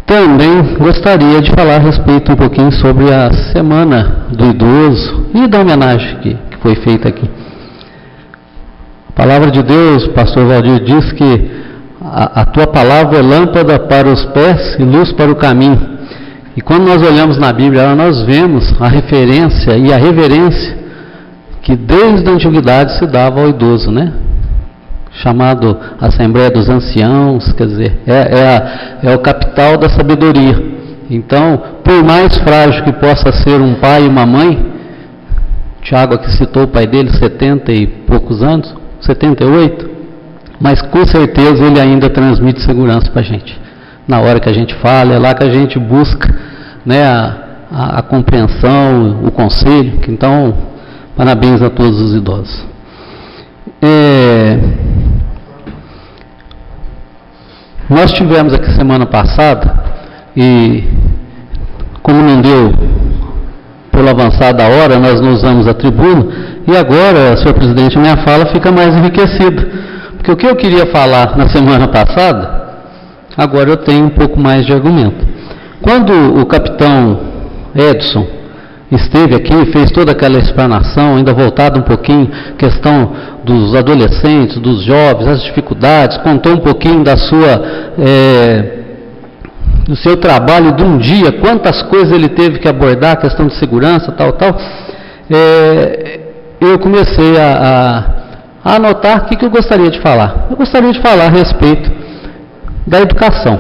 Também gostaria de falar a respeito um pouquinho sobre a Semana do Idoso e da homenagem que foi feita aqui. A palavra de Deus, o pastor Valdir diz que a tua palavra é lâmpada para os pés e luz para o caminho. E quando nós olhamos na Bíblia, nós vemos a referência e a reverência que desde a antiguidade se dava ao idoso, né? Chamado Assembleia dos Anciãos, quer dizer, é o capital da sabedoria. Então, por mais frágil que possa ser um pai e uma mãe, Tiago aqui citou o pai dele, 70 e poucos anos, 78, mas com certeza ele ainda transmite segurança para a gente. Na hora que a gente fala, é lá que a gente busca, né, a compreensão, o conselho. Então, parabéns a todos os idosos. Nós tivemos aqui semana passada, e como não deu pela avançada hora, nós não usamos a tribuna, e agora, senhor presidente, minha fala fica mais enriquecida, porque o que eu queria falar na semana passada, agora eu tenho um pouco mais de argumento. Quando o capitão Edson esteve aqui, fez toda aquela explanação, ainda voltado um pouquinho, questão dos adolescentes, dos jovens, as dificuldades, contou um pouquinho da do seu trabalho de um dia, quantas coisas ele teve que abordar, questão de segurança, tal. Eu comecei a anotar o que eu gostaria de falar. Eu gostaria de falar a respeito da educação.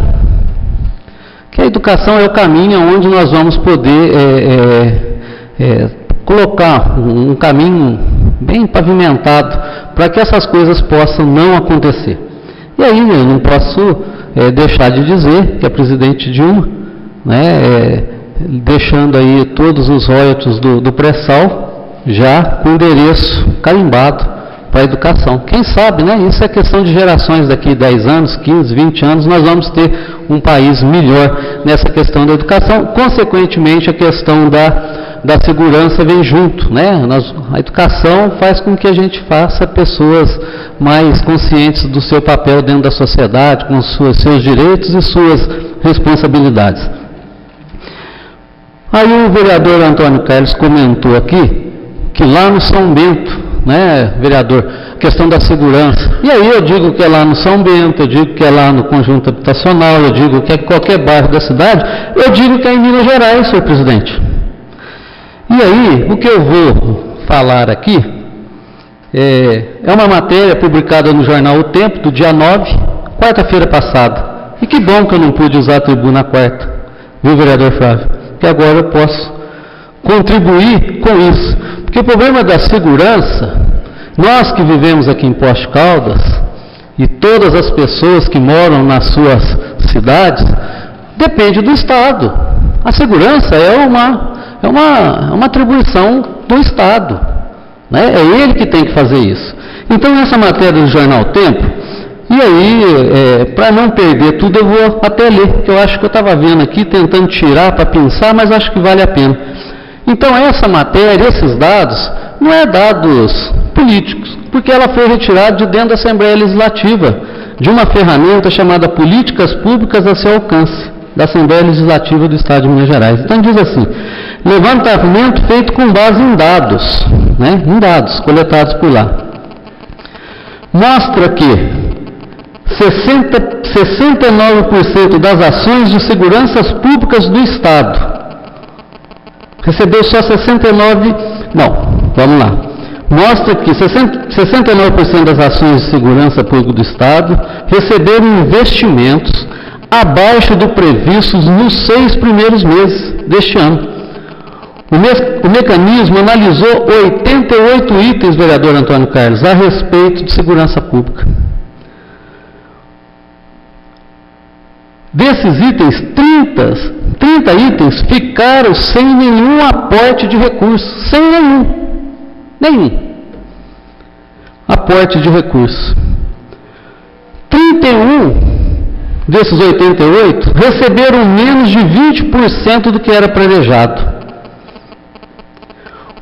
Que a educação é o caminho onde nós vamos poder colocar um caminho bem pavimentado para que essas coisas possam não acontecer. E aí eu não posso deixar de dizer que a presidente Dilma, né, deixando aí todos os royalties do pré-sal já com endereço carimbado para a educação. Quem sabe, né? Isso é questão de gerações, daqui 10 anos, 15, 20 anos, nós vamos ter um país melhor nessa questão da educação. Consequentemente, a questão da segurança vem junto, né? A educação faz com que a gente faça pessoas mais conscientes do seu papel dentro da sociedade, com seus direitos e suas responsabilidades. Aí o vereador Antônio Carlos comentou aqui que lá no São Bento, né, vereador, questão da segurança. E aí eu digo que é lá no São Bento, eu digo que é lá no conjunto habitacional, eu digo que é qualquer bairro da cidade, eu digo que é em Minas Gerais, senhor presidente. E aí, o que eu vou falar aqui é uma matéria publicada no jornal O Tempo, do dia 9, quarta-feira passada. E que bom que eu não pude usar a tribuna quarta, viu, vereador Flávio? Que agora eu posso contribuir com isso. Porque o problema da segurança, nós que vivemos aqui em Poços de Caldas, e todas as pessoas que moram nas suas cidades, depende do Estado. A segurança é uma atribuição do Estado, né? É ele que tem que fazer isso. Então, essa matéria do jornal Tempo, e aí, para não perder tudo, eu vou até ler, que eu acho que eu estava vendo aqui, tentando tirar para pensar, mas acho que vale a pena. Então, essa matéria, esses dados, não é dados políticos, porque ela foi retirada de dentro da Assembleia Legislativa, de uma ferramenta chamada Políticas Públicas a seu alcance, da Assembleia Legislativa do Estado de Minas Gerais. Então, diz assim: levantamento feito com base em dados, né, em dados coletados por lá, mostra que 69% das ações de seguranças públicas do Estado recebeu só 69%, não, vamos lá, mostra que 69% das ações de segurança pública do Estado receberam investimentos abaixo do previsto nos 6 primeiros meses deste ano. O mecanismo analisou 88 itens, vereador Antônio Carlos, a respeito de segurança pública. Desses itens, 30 itens ficaram sem nenhum aporte de recursos, sem nenhum aporte de recursos. 31 desses 88 receberam menos de 20% do que era planejado.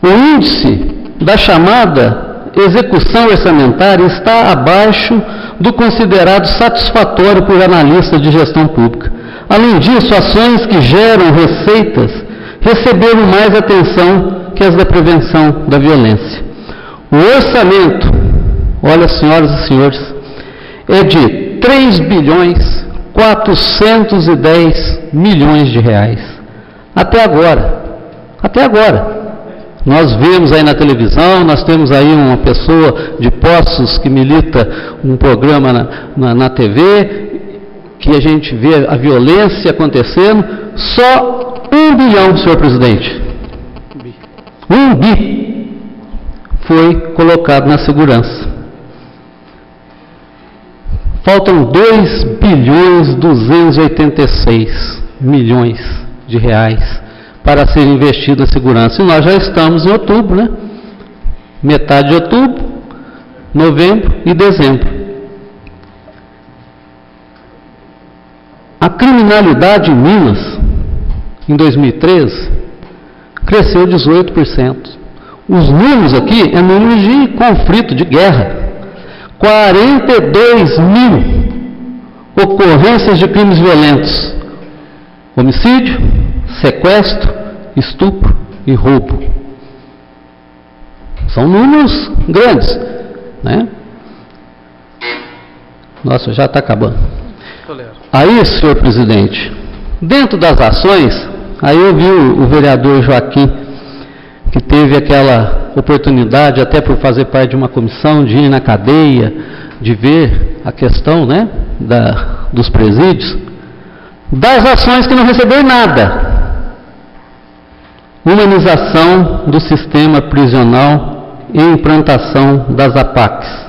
O índice da chamada execução orçamentária está abaixo do considerado satisfatório por analistas de gestão pública. Além disso, ações que geram receitas receberam mais atenção que as da prevenção da violência. O orçamento, olha, senhoras e senhores, é de 3.410 bilhões de reais. Até agora. Nós vemos aí na televisão, nós temos aí uma pessoa de Poços que milita um programa na TV, que a gente vê a violência acontecendo, só 1 bilhão, senhor presidente. 1 bi foi colocado na segurança. Faltam 2 bilhões 286 milhões de reais para ser investido na segurança. E nós já estamos em outubro, né? Metade de outubro, novembro e dezembro. A criminalidade em Minas, em 2013, cresceu 18%. Os números aqui é número de conflito, de guerra. 42 mil ocorrências de crimes violentos. Homicídio, sequestro, estupro e roubo. São números grandes, né? Nossa, já está acabando. Aí, senhor presidente, dentro das ações, aí eu vi o vereador Joaquim, que teve aquela oportunidade, até por fazer parte de uma comissão, de ir na cadeia, de ver a questão, né, dos presídios, das ações que não receberam nada. Humanização do sistema prisional e implantação das APACs.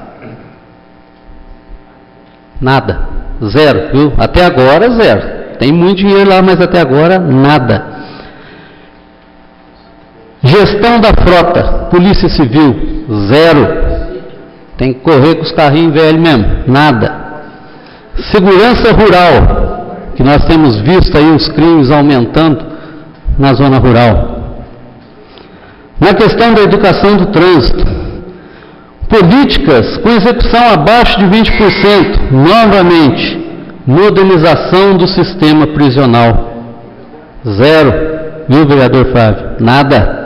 Nada. Zero, viu? Até agora, zero. Tem muito dinheiro lá, mas até agora, nada. Gestão da frota, Polícia Civil, zero. Tem que correr com os carrinhos velhos mesmo, nada. Segurança rural, que nós temos visto aí os crimes aumentando na zona rural. Na questão da educação do trânsito, políticas com execução abaixo de 20%, novamente, modernização do sistema prisional, zero, viu, vereador Flávio? Nada.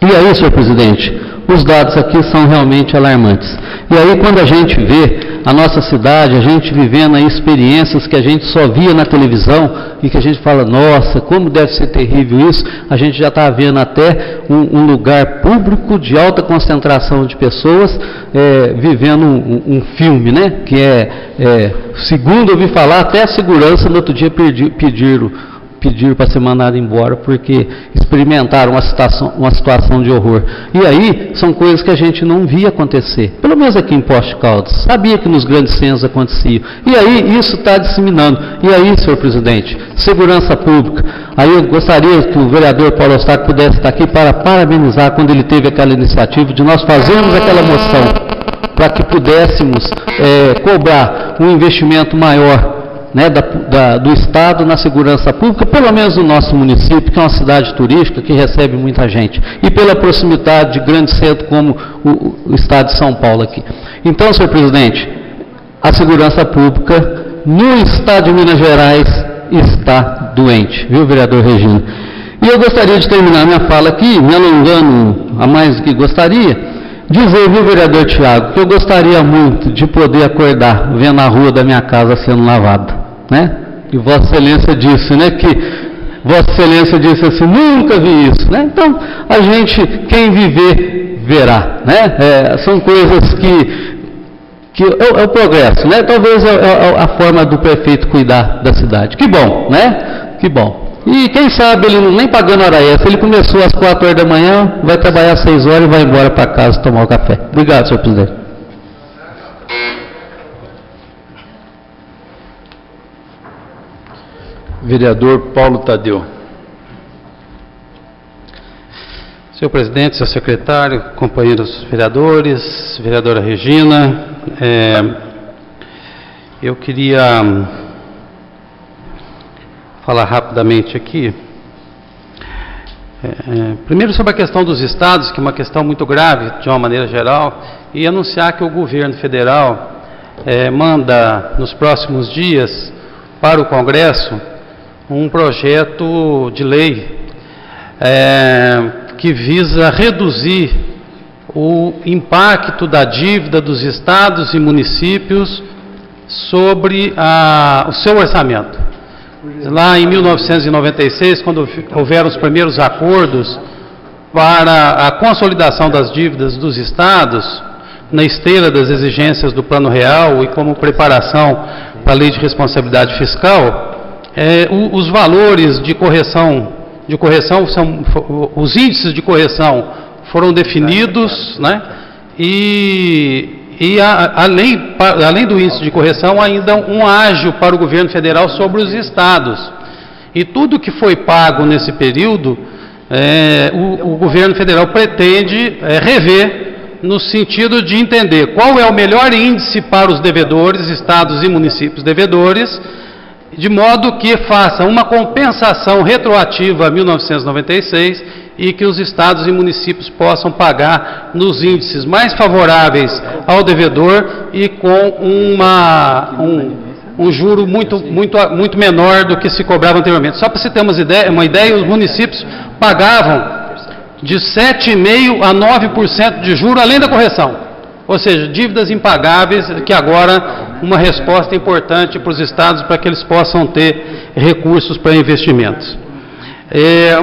E aí, senhor presidente, os dados aqui são realmente alarmantes. E aí, quando a gente vê a nossa cidade, a gente vivendo aí experiências que a gente só via na televisão e que a gente fala, nossa, como deve ser terrível isso, a gente já está vendo até um lugar público de alta concentração de pessoas vivendo um filme, né? Que segundo eu ouvi falar, até a segurança no outro dia pediram para ser mandado embora, porque experimentaram uma situação de horror. E aí, são coisas que a gente não via acontecer. Pelo menos aqui em Poços de Caldas. Sabia que nos grandes centros acontecia. E aí, isso está disseminando. E aí, senhor presidente, segurança pública. Aí eu gostaria que o vereador Paulo Eustáquio pudesse estar aqui para parabenizar quando ele teve aquela iniciativa de nós fazermos aquela moção, para que pudéssemos cobrar um investimento maior, né, do Estado na segurança pública, pelo menos no nosso município, que é uma cidade turística que recebe muita gente, e pela proximidade de grandes centros como o Estado de São Paulo aqui. Então, senhor presidente, a segurança pública no Estado de Minas Gerais está doente, viu, vereador Regina? E eu gostaria de terminar minha fala aqui, me alongando a mais do que gostaria, dizer, viu, vereador Tiago, que eu gostaria muito de poder acordar vendo a rua da minha casa sendo lavada, né? E Vossa Excelência disse, né, que Vossa Excelência disse assim, nunca vi isso, né? Então, a gente, quem viver, verá, né? São coisas que é o progresso, né? Talvez é a forma do prefeito cuidar da cidade. Que bom, né? Que bom. E quem sabe ele nem pagando hora extra, ele começou às 4 horas da manhã, vai trabalhar às 6 horas e vai embora para casa tomar o café. Obrigado, senhor presidente. Vereador Paulo Tadeu. Senhor presidente, senhor secretário, companheiros vereadores, vereadora Regina, eu queria falar rapidamente aqui, primeiro sobre a questão dos estados, que é uma questão muito grave de uma maneira geral, e anunciar que o governo federal manda nos próximos dias para o Congresso um projeto de lei que visa reduzir o impacto da dívida dos estados e municípios sobre o seu orçamento. Lá em 1996, quando houveram os primeiros acordos para a consolidação das dívidas dos estados, na esteira das exigências do Plano Real e como preparação para a Lei de Responsabilidade Fiscal, os valores de correção os índices de correção foram definidos, né? Além do índice de correção, ainda um ágio para o governo federal sobre os estados. E tudo que foi pago nesse período, o governo federal pretende rever no sentido de entender qual é o melhor índice para os devedores, estados e municípios devedores, de modo que faça uma compensação retroativa a 1996 e que os estados e municípios possam pagar nos índices mais favoráveis ao devedor e com um juro muito menor do que se cobrava anteriormente. Só para você ter uma ideia, os municípios pagavam de 7,5% a 9% de juro além da correção. Ou seja, dívidas impagáveis, que agora uma resposta importante para os estados para que eles possam ter recursos para investimentos.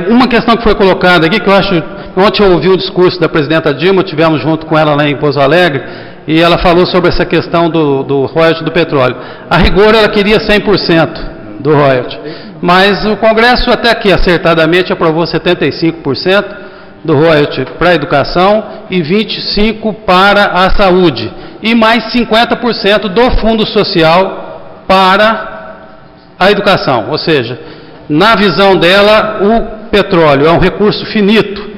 Uma questão que foi colocada aqui, que eu acho, ontem eu ouvi o discurso da presidenta Dilma, tivemos junto com ela lá em Pouso Alegre, e ela falou sobre essa questão do royalty do petróleo. A rigor ela queria 100% do royalty, mas o Congresso até aqui acertadamente aprovou 75%, do royalty para a educação e 25% para a saúde, e mais 50% do fundo social para a educação. Ou seja, na visão dela, o petróleo é um recurso finito,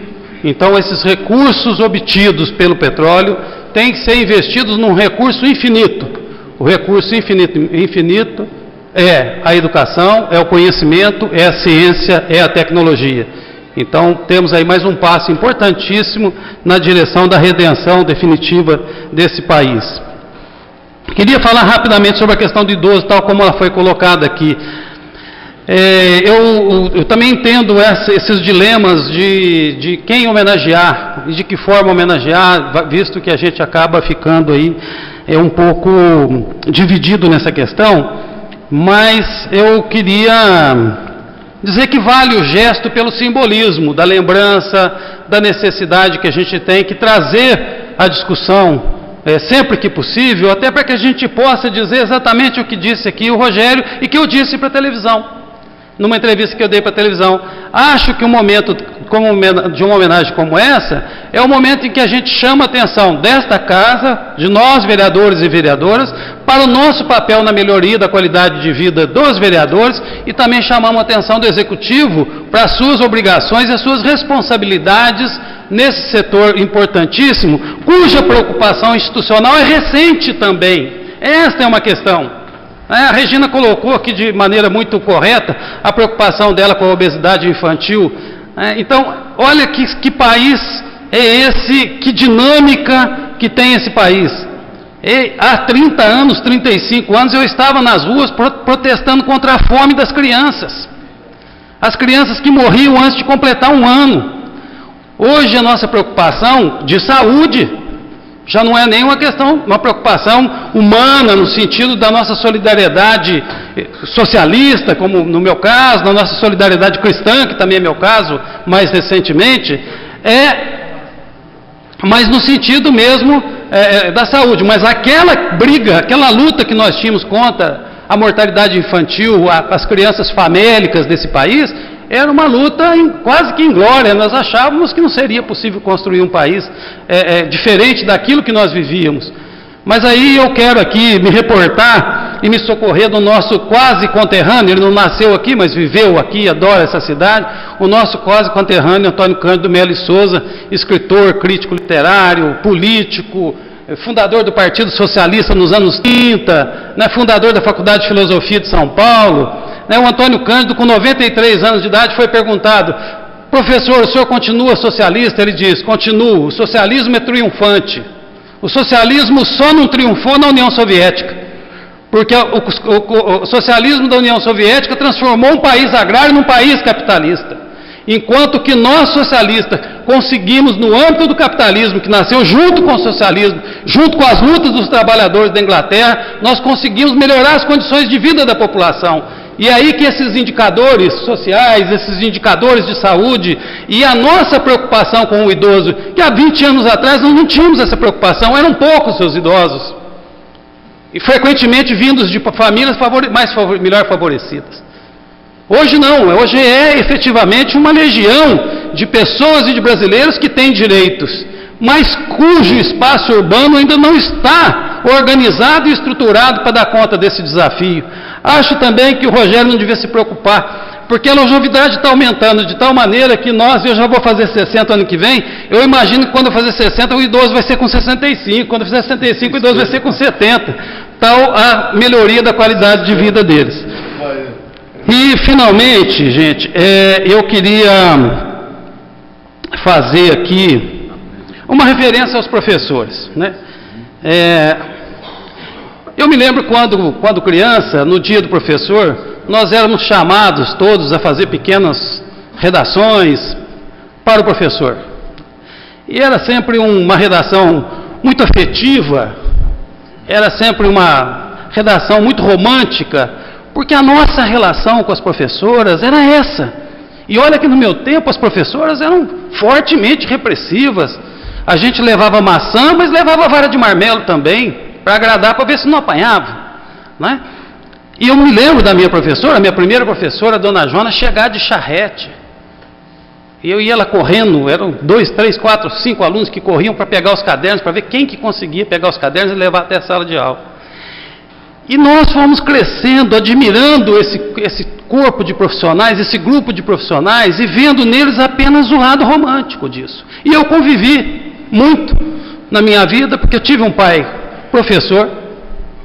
então esses recursos obtidos pelo petróleo têm que ser investidos num recurso infinito. O recurso infinito é a educação, é o conhecimento, é a ciência, é a tecnologia. Então, temos aí mais um passo importantíssimo na direção da redenção definitiva desse país. Queria falar rapidamente sobre a questão do idoso, tal como ela foi colocada aqui. Eu também entendo esses dilemas de quem homenagear e de que forma homenagear, visto que a gente acaba ficando aí um pouco dividido nessa questão, mas eu queria dizer que vale o gesto pelo simbolismo, da lembrança, da necessidade que a gente tem que trazer a discussão, sempre que possível, até para que a gente possa dizer exatamente o que disse aqui o Rogério e que eu disse para a televisão, numa entrevista que eu dei para a televisão. Acho que um momento de uma homenagem como essa é o momento em que a gente chama a atenção desta casa, de nós vereadores e vereadoras, para o nosso papel na melhoria da qualidade de vida dos vereadores, e também chamamos a atenção do Executivo para as suas obrigações e as suas responsabilidades nesse setor importantíssimo, cuja preocupação institucional é recente também. Esta é uma questão. A Regina colocou aqui de maneira muito correta a preocupação dela com a obesidade infantil. Então, olha que país é esse, que dinâmica que tem esse país. Há 30 anos, 35 anos, eu estava nas ruas protestando contra a fome das crianças. As crianças que morriam antes de completar um ano. Hoje a nossa preocupação de saúde já não é nem uma preocupação humana, no sentido da nossa solidariedade socialista, como no meu caso, da nossa solidariedade cristã, que também é meu caso, mais recentemente, mas no sentido mesmo da saúde. Mas aquela briga, aquela luta que nós tínhamos contra a mortalidade infantil, as crianças famélicas desse país, era uma luta quase que inglória. Nós achávamos que não seria possível construir um país diferente daquilo que nós vivíamos. Mas aí eu quero aqui me reportar e me socorrer do nosso quase conterrâneo, ele não nasceu aqui, mas viveu aqui, adora essa cidade, o nosso quase conterrâneo Antônio Cândido Melo e Souza, escritor, crítico literário, político, fundador do Partido Socialista nos anos 30, né, fundador da Faculdade de Filosofia de São Paulo. Né, o Antônio Cândido, com 93 anos de idade, foi perguntado: professor, o senhor continua socialista? Ele diz: continuo, o socialismo é triunfante. O socialismo só não triunfou na União Soviética, porque o socialismo da União Soviética transformou um país agrário num país capitalista. Enquanto que nós, socialistas, conseguimos, no âmbito do capitalismo, que nasceu junto com o socialismo, junto com as lutas dos trabalhadores da Inglaterra, nós conseguimos melhorar as condições de vida da população. E é aí que esses indicadores sociais, esses indicadores de saúde e a nossa preocupação com o idoso, que há 20 anos atrás nós não tínhamos essa preocupação, eram poucos os idosos. E frequentemente vindos de famílias melhor favorecidas. Hoje não, hoje é efetivamente uma legião de pessoas e de brasileiros que têm direitos, mas cujo espaço urbano ainda não está organizado e estruturado para dar conta desse desafio. Acho também que o Rogério não devia se preocupar, porque a longevidade está aumentando de tal maneira que eu já vou fazer 60 ano que vem, eu imagino que quando eu fazer 60 o idoso vai ser com 65, quando eu fizer 65 o idoso vai ser com 70, tal a melhoria da qualidade de vida deles. E, finalmente, gente, eu queria fazer aqui uma referência aos professores, né? Eu me lembro quando criança, no dia do professor, nós éramos chamados todos a fazer pequenas redações para o professor. E era sempre uma redação muito afetiva, era sempre uma redação muito romântica, porque a nossa relação com as professoras era essa. E olha que no meu tempo as professoras eram fortemente repressivas. A gente levava maçã, mas levava vara de marmelo também, para agradar, para ver se não apanhava, né? E eu me lembro da minha professora, a minha primeira professora, a dona Joana, chegar de charrete. E eu ia lá correndo, eram 2, 3, 4, 5 alunos que corriam para pegar os cadernos, para ver quem que conseguia pegar os cadernos e levar até a sala de aula. E nós fomos crescendo, admirando esse corpo de profissionais, esse grupo de profissionais, e vendo neles apenas o lado romântico disso. E eu convivi muito na minha vida, porque eu tive um pai professor,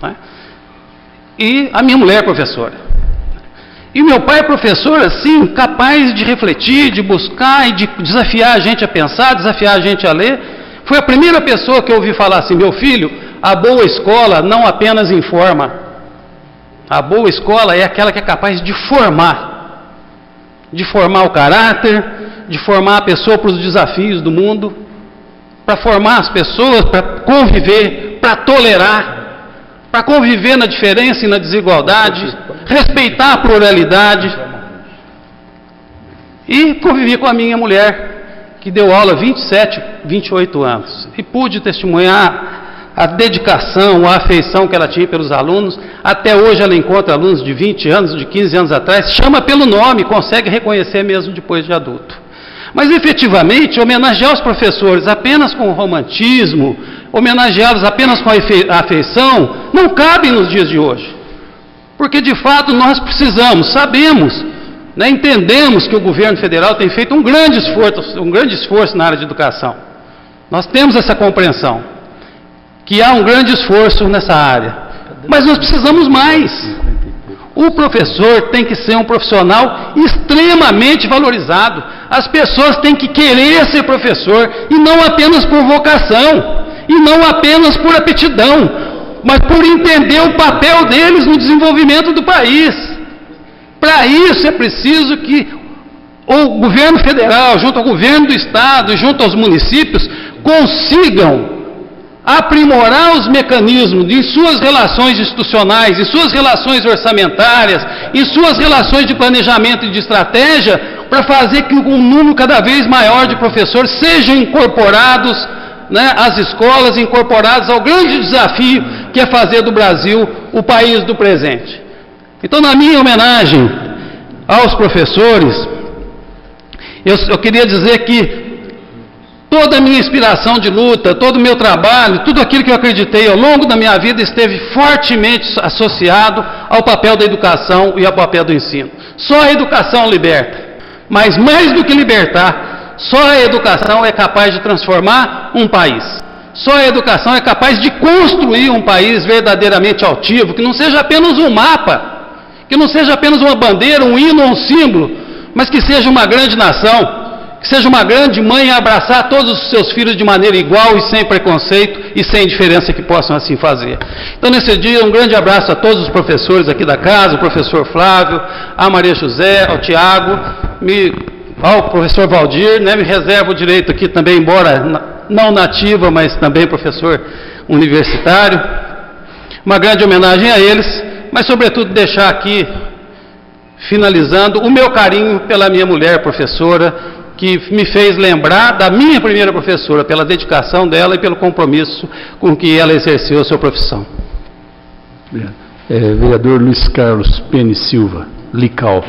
né? E a minha mulher professora. E meu pai é professor, assim, capaz de refletir, de buscar e de desafiar a gente a pensar, desafiar a gente a ler. Foi a primeira pessoa que eu ouvi falar assim: meu filho, a boa escola não apenas informa. A boa escola é aquela que é capaz de formar o caráter, de formar a pessoa para os desafios do mundo, para formar as pessoas, para conviver, para tolerar, para conviver na diferença e na desigualdade, respeitar a pluralidade. E convivi com a minha mulher, que deu aula há 27, 28 anos, e pude testemunhar a dedicação, a afeição que ela tinha pelos alunos. Até hoje ela encontra alunos de 20 anos, de 15 anos atrás, chama pelo nome, consegue reconhecer mesmo depois de adulto. Mas, efetivamente, homenagear os professores apenas com o romantismo, homenageá-los apenas com a afeição, não cabe nos dias de hoje. Porque, de fato, nós precisamos, sabemos, né, entendemos que o governo federal tem feito um grande esforço na área de educação. Nós temos essa compreensão, que há um grande esforço nessa área. Mas nós precisamos mais. O professor tem que ser um profissional extremamente valorizado. As pessoas têm que querer ser professor, e não apenas por vocação, e não apenas por aptidão, mas por entender o papel deles no desenvolvimento do país. Para isso é preciso que o governo federal, junto ao governo do estado e junto aos municípios, consigam aprimorar os mecanismos em suas relações institucionais, em suas relações orçamentárias, em suas relações de planejamento e de estratégia, para fazer que um número cada vez maior de professores sejam incorporados, né, às escolas, incorporados ao grande desafio que é fazer do Brasil o país do presente. Então, na minha homenagem aos professores, eu queria dizer que Toda a minha inspiração de luta, todo o meu trabalho, tudo aquilo que eu acreditei ao longo da minha vida esteve fortemente associado ao papel da educação e ao papel do ensino. Só a educação liberta, mas mais do que libertar, só a educação é capaz de transformar um país. Só a educação é capaz de construir um país verdadeiramente altivo, que não seja apenas um mapa, que não seja apenas uma bandeira, um hino ou um símbolo, mas que seja uma grande nação, que seja uma grande mãe a abraçar todos os seus filhos de maneira igual e sem preconceito e sem diferença que possam assim fazer. Então, nesse dia, um grande abraço a todos os professores aqui da casa, o professor Flávio, a Maria José, ao Tiago, ao professor Valdir, né, me reservo o direito aqui também, embora não nativa, mas também professor universitário. Uma grande homenagem a eles, mas, sobretudo, deixar aqui, finalizando, o meu carinho pela minha mulher professora, que me fez lembrar da minha primeira professora, pela dedicação dela e pelo compromisso com que ela exerceu a sua profissão. Vereador Luiz Carlos Pene Silva, Lical.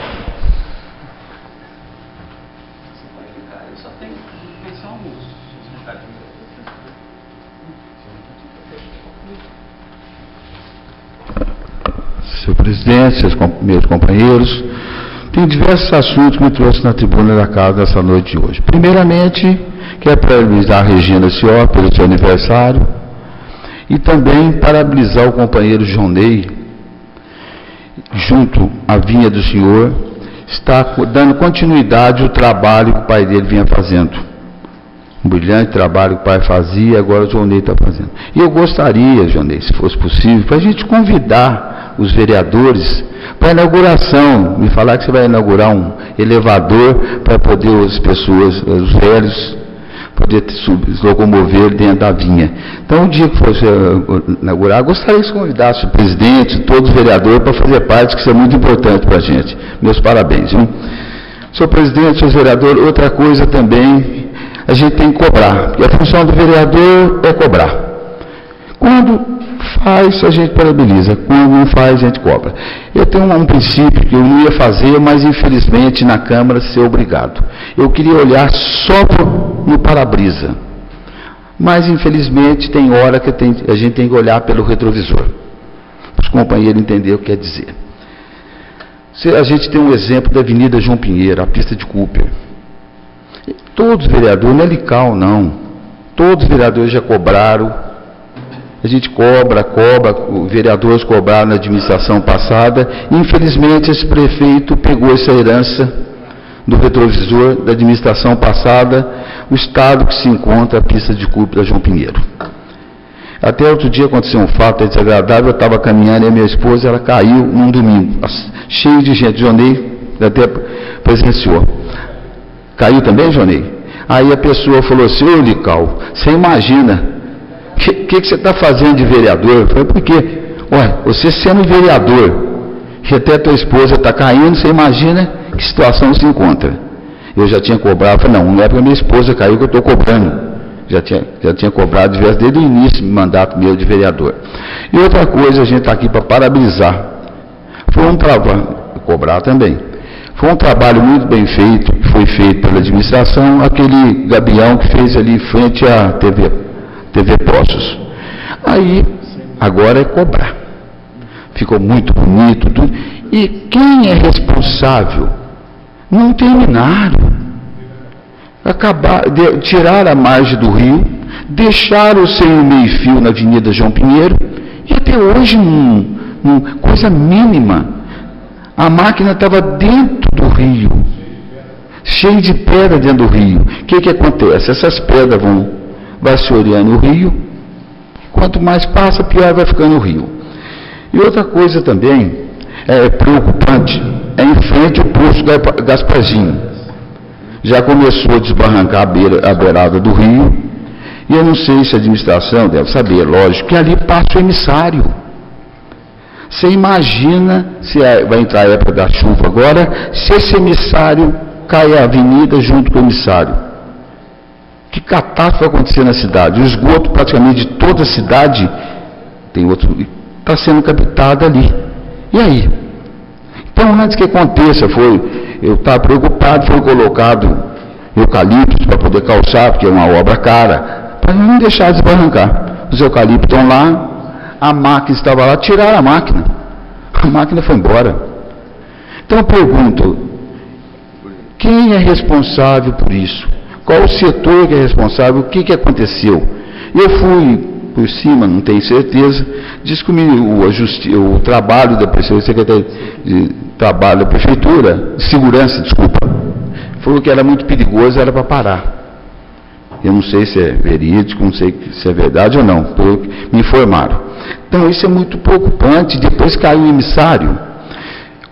Senhor presidente, meus companheiros, tem diversos assuntos que me trouxe na tribuna da casa nessa noite de hoje. Primeiramente, quero parabenizar a Regina Ció pelo seu aniversário e também parabenizar o companheiro João Ney, junto à vinha do senhor, está dando continuidade ao trabalho que o pai dele vinha fazendo. Um brilhante trabalho que o pai fazia, agora o João Ney está fazendo. E eu gostaria, João Ney, se fosse possível, para a gente convidar os vereadores para a inauguração, me falar que você vai inaugurar um elevador para poder as pessoas, os velhos, poder se locomover dentro da vinha. Então, o dia que fosse inaugurar, gostaria que você convidasse o presidente, todos os vereadores, para fazer parte, que isso é muito importante para a gente. Meus parabéns, viu? Senhor presidente, senhor vereador, outra coisa também, a gente tem que cobrar, e a função do vereador é cobrar. Quando faz, a gente parabeniza. Quando não faz, a gente cobra. Eu tenho um princípio que eu não ia fazer, mas infelizmente na Câmara ser obrigado. Eu queria olhar só no para-brisa. Mas infelizmente tem hora que a gente tem que olhar pelo retrovisor. Para os companheiros entenderem o que quer dizer. A gente tem um exemplo da Avenida João Pinheiro, a pista de Cooper. Todos os vereadores, não é Lical não. Todos os vereadores já cobraram. A gente cobra, os vereadores cobraram na administração passada. Infelizmente, esse prefeito pegou essa herança do retrovisor da administração passada, o estado que se encontra a pista de Cooper da João Pinheiro. Até outro dia aconteceu um fato desagradável, eu estava caminhando e a minha esposa, ela caiu num domingo, cheio de gente. Jonei até presenciou. Caiu também, Jonei? Aí a pessoa falou assim: ô Lical, você imagina, o que você está fazendo de vereador? Eu falei, por quê? Olha, você sendo vereador, e até tua esposa está caindo, você imagina que situação se encontra. Eu já tinha cobrado, falei, não é porque minha esposa caiu que eu estou cobrando. Já tinha cobrado diversas desde o início do mandato meu de vereador. E outra coisa, a gente está aqui para parabenizar. Foi um trabalho, cobrar também. Foi um trabalho muito bem feito, que foi feito pela administração, aquele gabião que fez ali em frente à TV Poços. Aí, agora é cobrar. Ficou muito bonito, tudo. E quem é responsável? Não terminaram. Tirar a margem do rio, deixaram sem o meio-fio na Avenida João Pinheiro, e até hoje, coisa mínima, a máquina estava dentro do rio, cheia de pedra dentro do rio. O que acontece? Essas pedras vão vassourando o rio, quanto mais passa, pior vai ficando o rio. E outra coisa também preocupante, é em frente ao posto Gasparzinho. Já começou a desbarrancar a beirada do rio, e eu não sei se a administração deve saber, lógico, que ali passa o emissário. Você imagina, se vai entrar a época da chuva agora, se esse emissário cai a avenida junto com o emissário. Que catástrofe vai acontecer na cidade? O esgoto praticamente de toda a cidade está sendo captado ali. E aí? Então, antes que aconteça, eu estava preocupado, foi colocado eucaliptos para poder calçar, porque é uma obra cara, para não deixar desbarrancar. Os eucaliptos estão lá, a máquina estava lá, tiraram a máquina foi embora. Então eu pergunto, quem é responsável por isso? Qual o setor que é responsável? O que aconteceu? Eu fui por cima, não tenho certeza, descobri o trabalho da Secretaria de Trabalho da Prefeitura, de Segurança, desculpa, falou que era muito perigoso, era para parar. Eu não sei se é verídico, não sei se é verdade ou não, me informaram. Então isso é muito preocupante, depois caiu o emissário.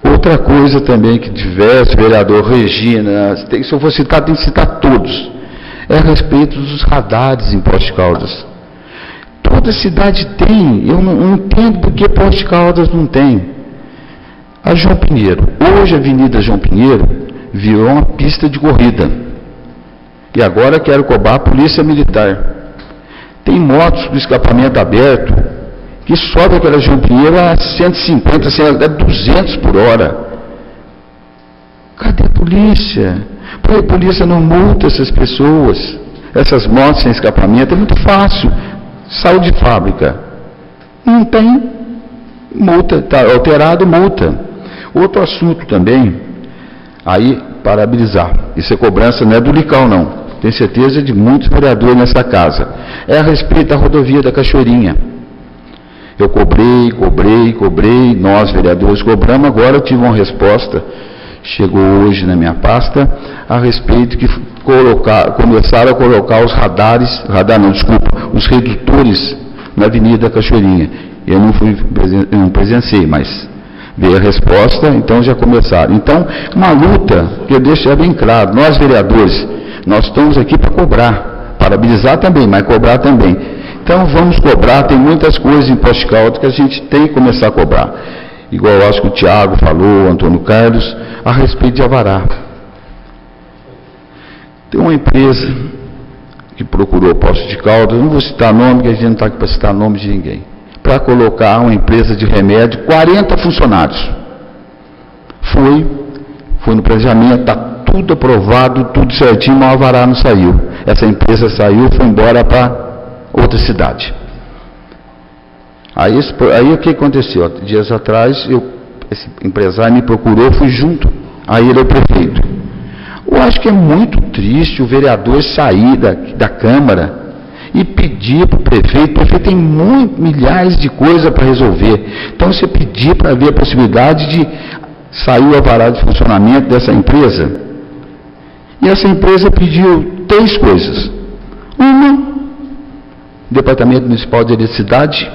Outra coisa também que diversos, vereador Regina, se eu for citar, tem que citar todos, é a respeito dos radares em Poços de Caldas. Toda cidade tem, eu não entendo por que Poços de Caldas não tem. A João Pinheiro, hoje a Avenida João Pinheiro virou uma pista de corrida. E agora quero cobrar a Polícia Militar. Tem motos do escapamento aberto que sobe aquela João Pinheiro a 150, a 200 por hora. Cadê a polícia? Por que a polícia não multa essas pessoas? Essas motos sem escapamento? É muito fácil. Saiu de fábrica. Não tem multa, está alterado, multa. Outro assunto também, aí, parabenizar. Isso é cobrança, não é do Lical, não. Tenho certeza de muitos vereadores nessa casa. É a respeito da rodovia da Cachoeirinha. Eu cobrei, nós vereadores cobramos, agora eu tive uma resposta, chegou hoje na minha pasta, a respeito que começaram a colocar os os redutores na Avenida Cachoeirinha. Eu não presenciei, mas veio a resposta, então já começaram. Então, uma luta, que eu deixo bem claro, nós vereadores, nós estamos aqui para cobrar, parabenizar também, mas cobrar também. Então vamos cobrar, tem muitas coisas em Poços de Caldas que a gente tem que começar a cobrar. Igual eu acho que o Tiago falou, o Antônio Carlos, a respeito de Avará. Tem uma empresa que procurou Poços de Caldas, não vou citar nome, porque a gente não está aqui para citar nome de ninguém, para colocar uma empresa de remédio, 40 funcionários. Foi no planejamento, está tudo aprovado, tudo certinho, mas o Avará não saiu. Essa empresa saiu, foi embora para outra cidade. Aí o que aconteceu? Dias atrás, esse empresário me procurou, eu fui junto, aí ele é o prefeito. Eu acho que é muito triste o vereador sair da Câmara e pedir para o prefeito tem milhares de coisas para resolver. Então você pedir para ver a possibilidade de sair o alvará de funcionamento dessa empresa. E essa empresa pediu 3 coisas. Uma, Departamento Municipal de Eletricidade,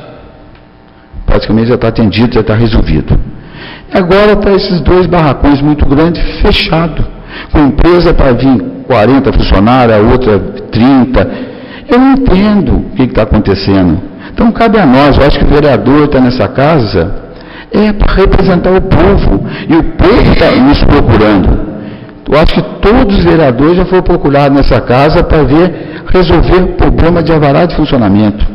praticamente já está atendido, já está resolvido. Agora está esses 2 barracões muito grandes, fechado, com empresa para vir 40 funcionários, a outra 30. Eu não entendo o que está acontecendo. Então cabe a nós, eu acho que o vereador está nessa casa, para representar o povo, e o povo está nos procurando. Eu acho que todos os vereadores já foram procurados nessa casa para resolver o problema de alvará de funcionamento.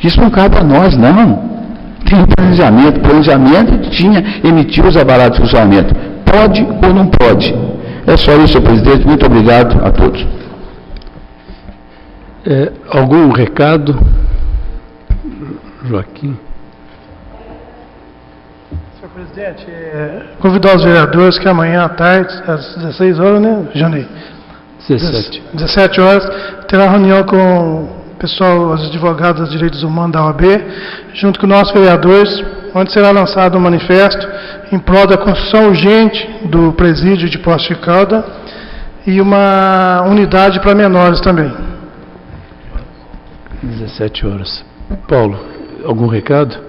Isso não cabe a nós, não. Tem planejamento emitiu os alvará de funcionamento. Pode ou não pode? É só isso, senhor presidente. Muito obrigado a todos. Algum recado? Joaquim? Senhor presidente, convidar os vereadores que amanhã à tarde, às 16 horas, né, Janei? 17 horas, terá reunião com o pessoal, os advogados dos direitos humanos da OAB, junto com nossos vereadores, onde será lançado um manifesto em prol da construção urgente do presídio de Poços de Caldas e uma unidade para menores também. 17 horas. Paulo, algum recado?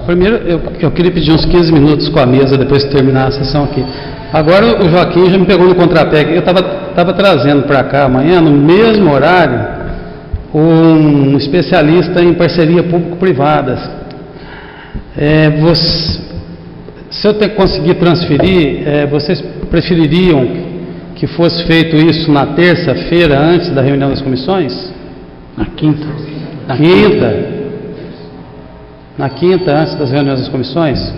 Primeiro, eu queria pedir uns 15 minutos com a mesa, depois de terminar a sessão aqui. Agora o Joaquim já me pegou no contrapé. Eu estava trazendo para cá amanhã, no mesmo horário, um especialista em parceria público-privadas. Se eu conseguir transferir, vocês prefeririam que fosse feito isso na terça-feira, antes da reunião das comissões? Na quinta. Na quinta, antes das reuniões das comissões?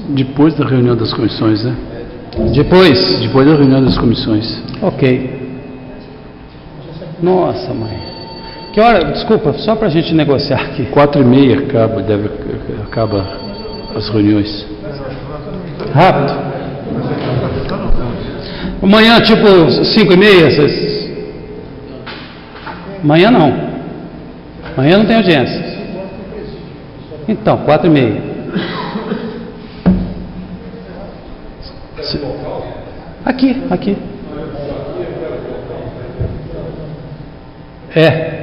Depois da reunião das comissões, né? Depois? Depois da reunião das comissões. Ok. Nossa, mãe. Que hora? Desculpa, só para a gente negociar aqui. 4h30 acaba as reuniões. Rápido. Amanhã, tipo, 5h30, vocês... Amanhã não. Amanhã não tem audiência. Então, 4h30. Aqui. É.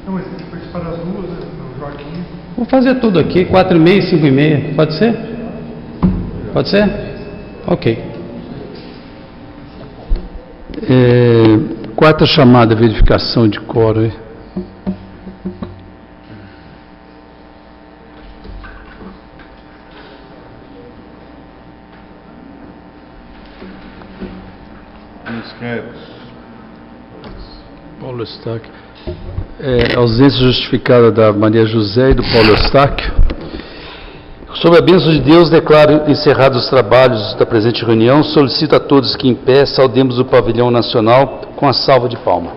Não, mas tem que participar das duas, né? O Joaquim. Vou fazer tudo aqui, 4h30 e 5h30. Pode ser? Pode ser? Ok. Quarta chamada, verificação de quórum. Paulo Eustáquio. Ausência justificada da Maria José e do Paulo Eustáquio. Sob a bênção de Deus, declaro encerrados os trabalhos da presente reunião. Solicito a todos que em pé saudemos o pavilhão nacional com a salva de palmas.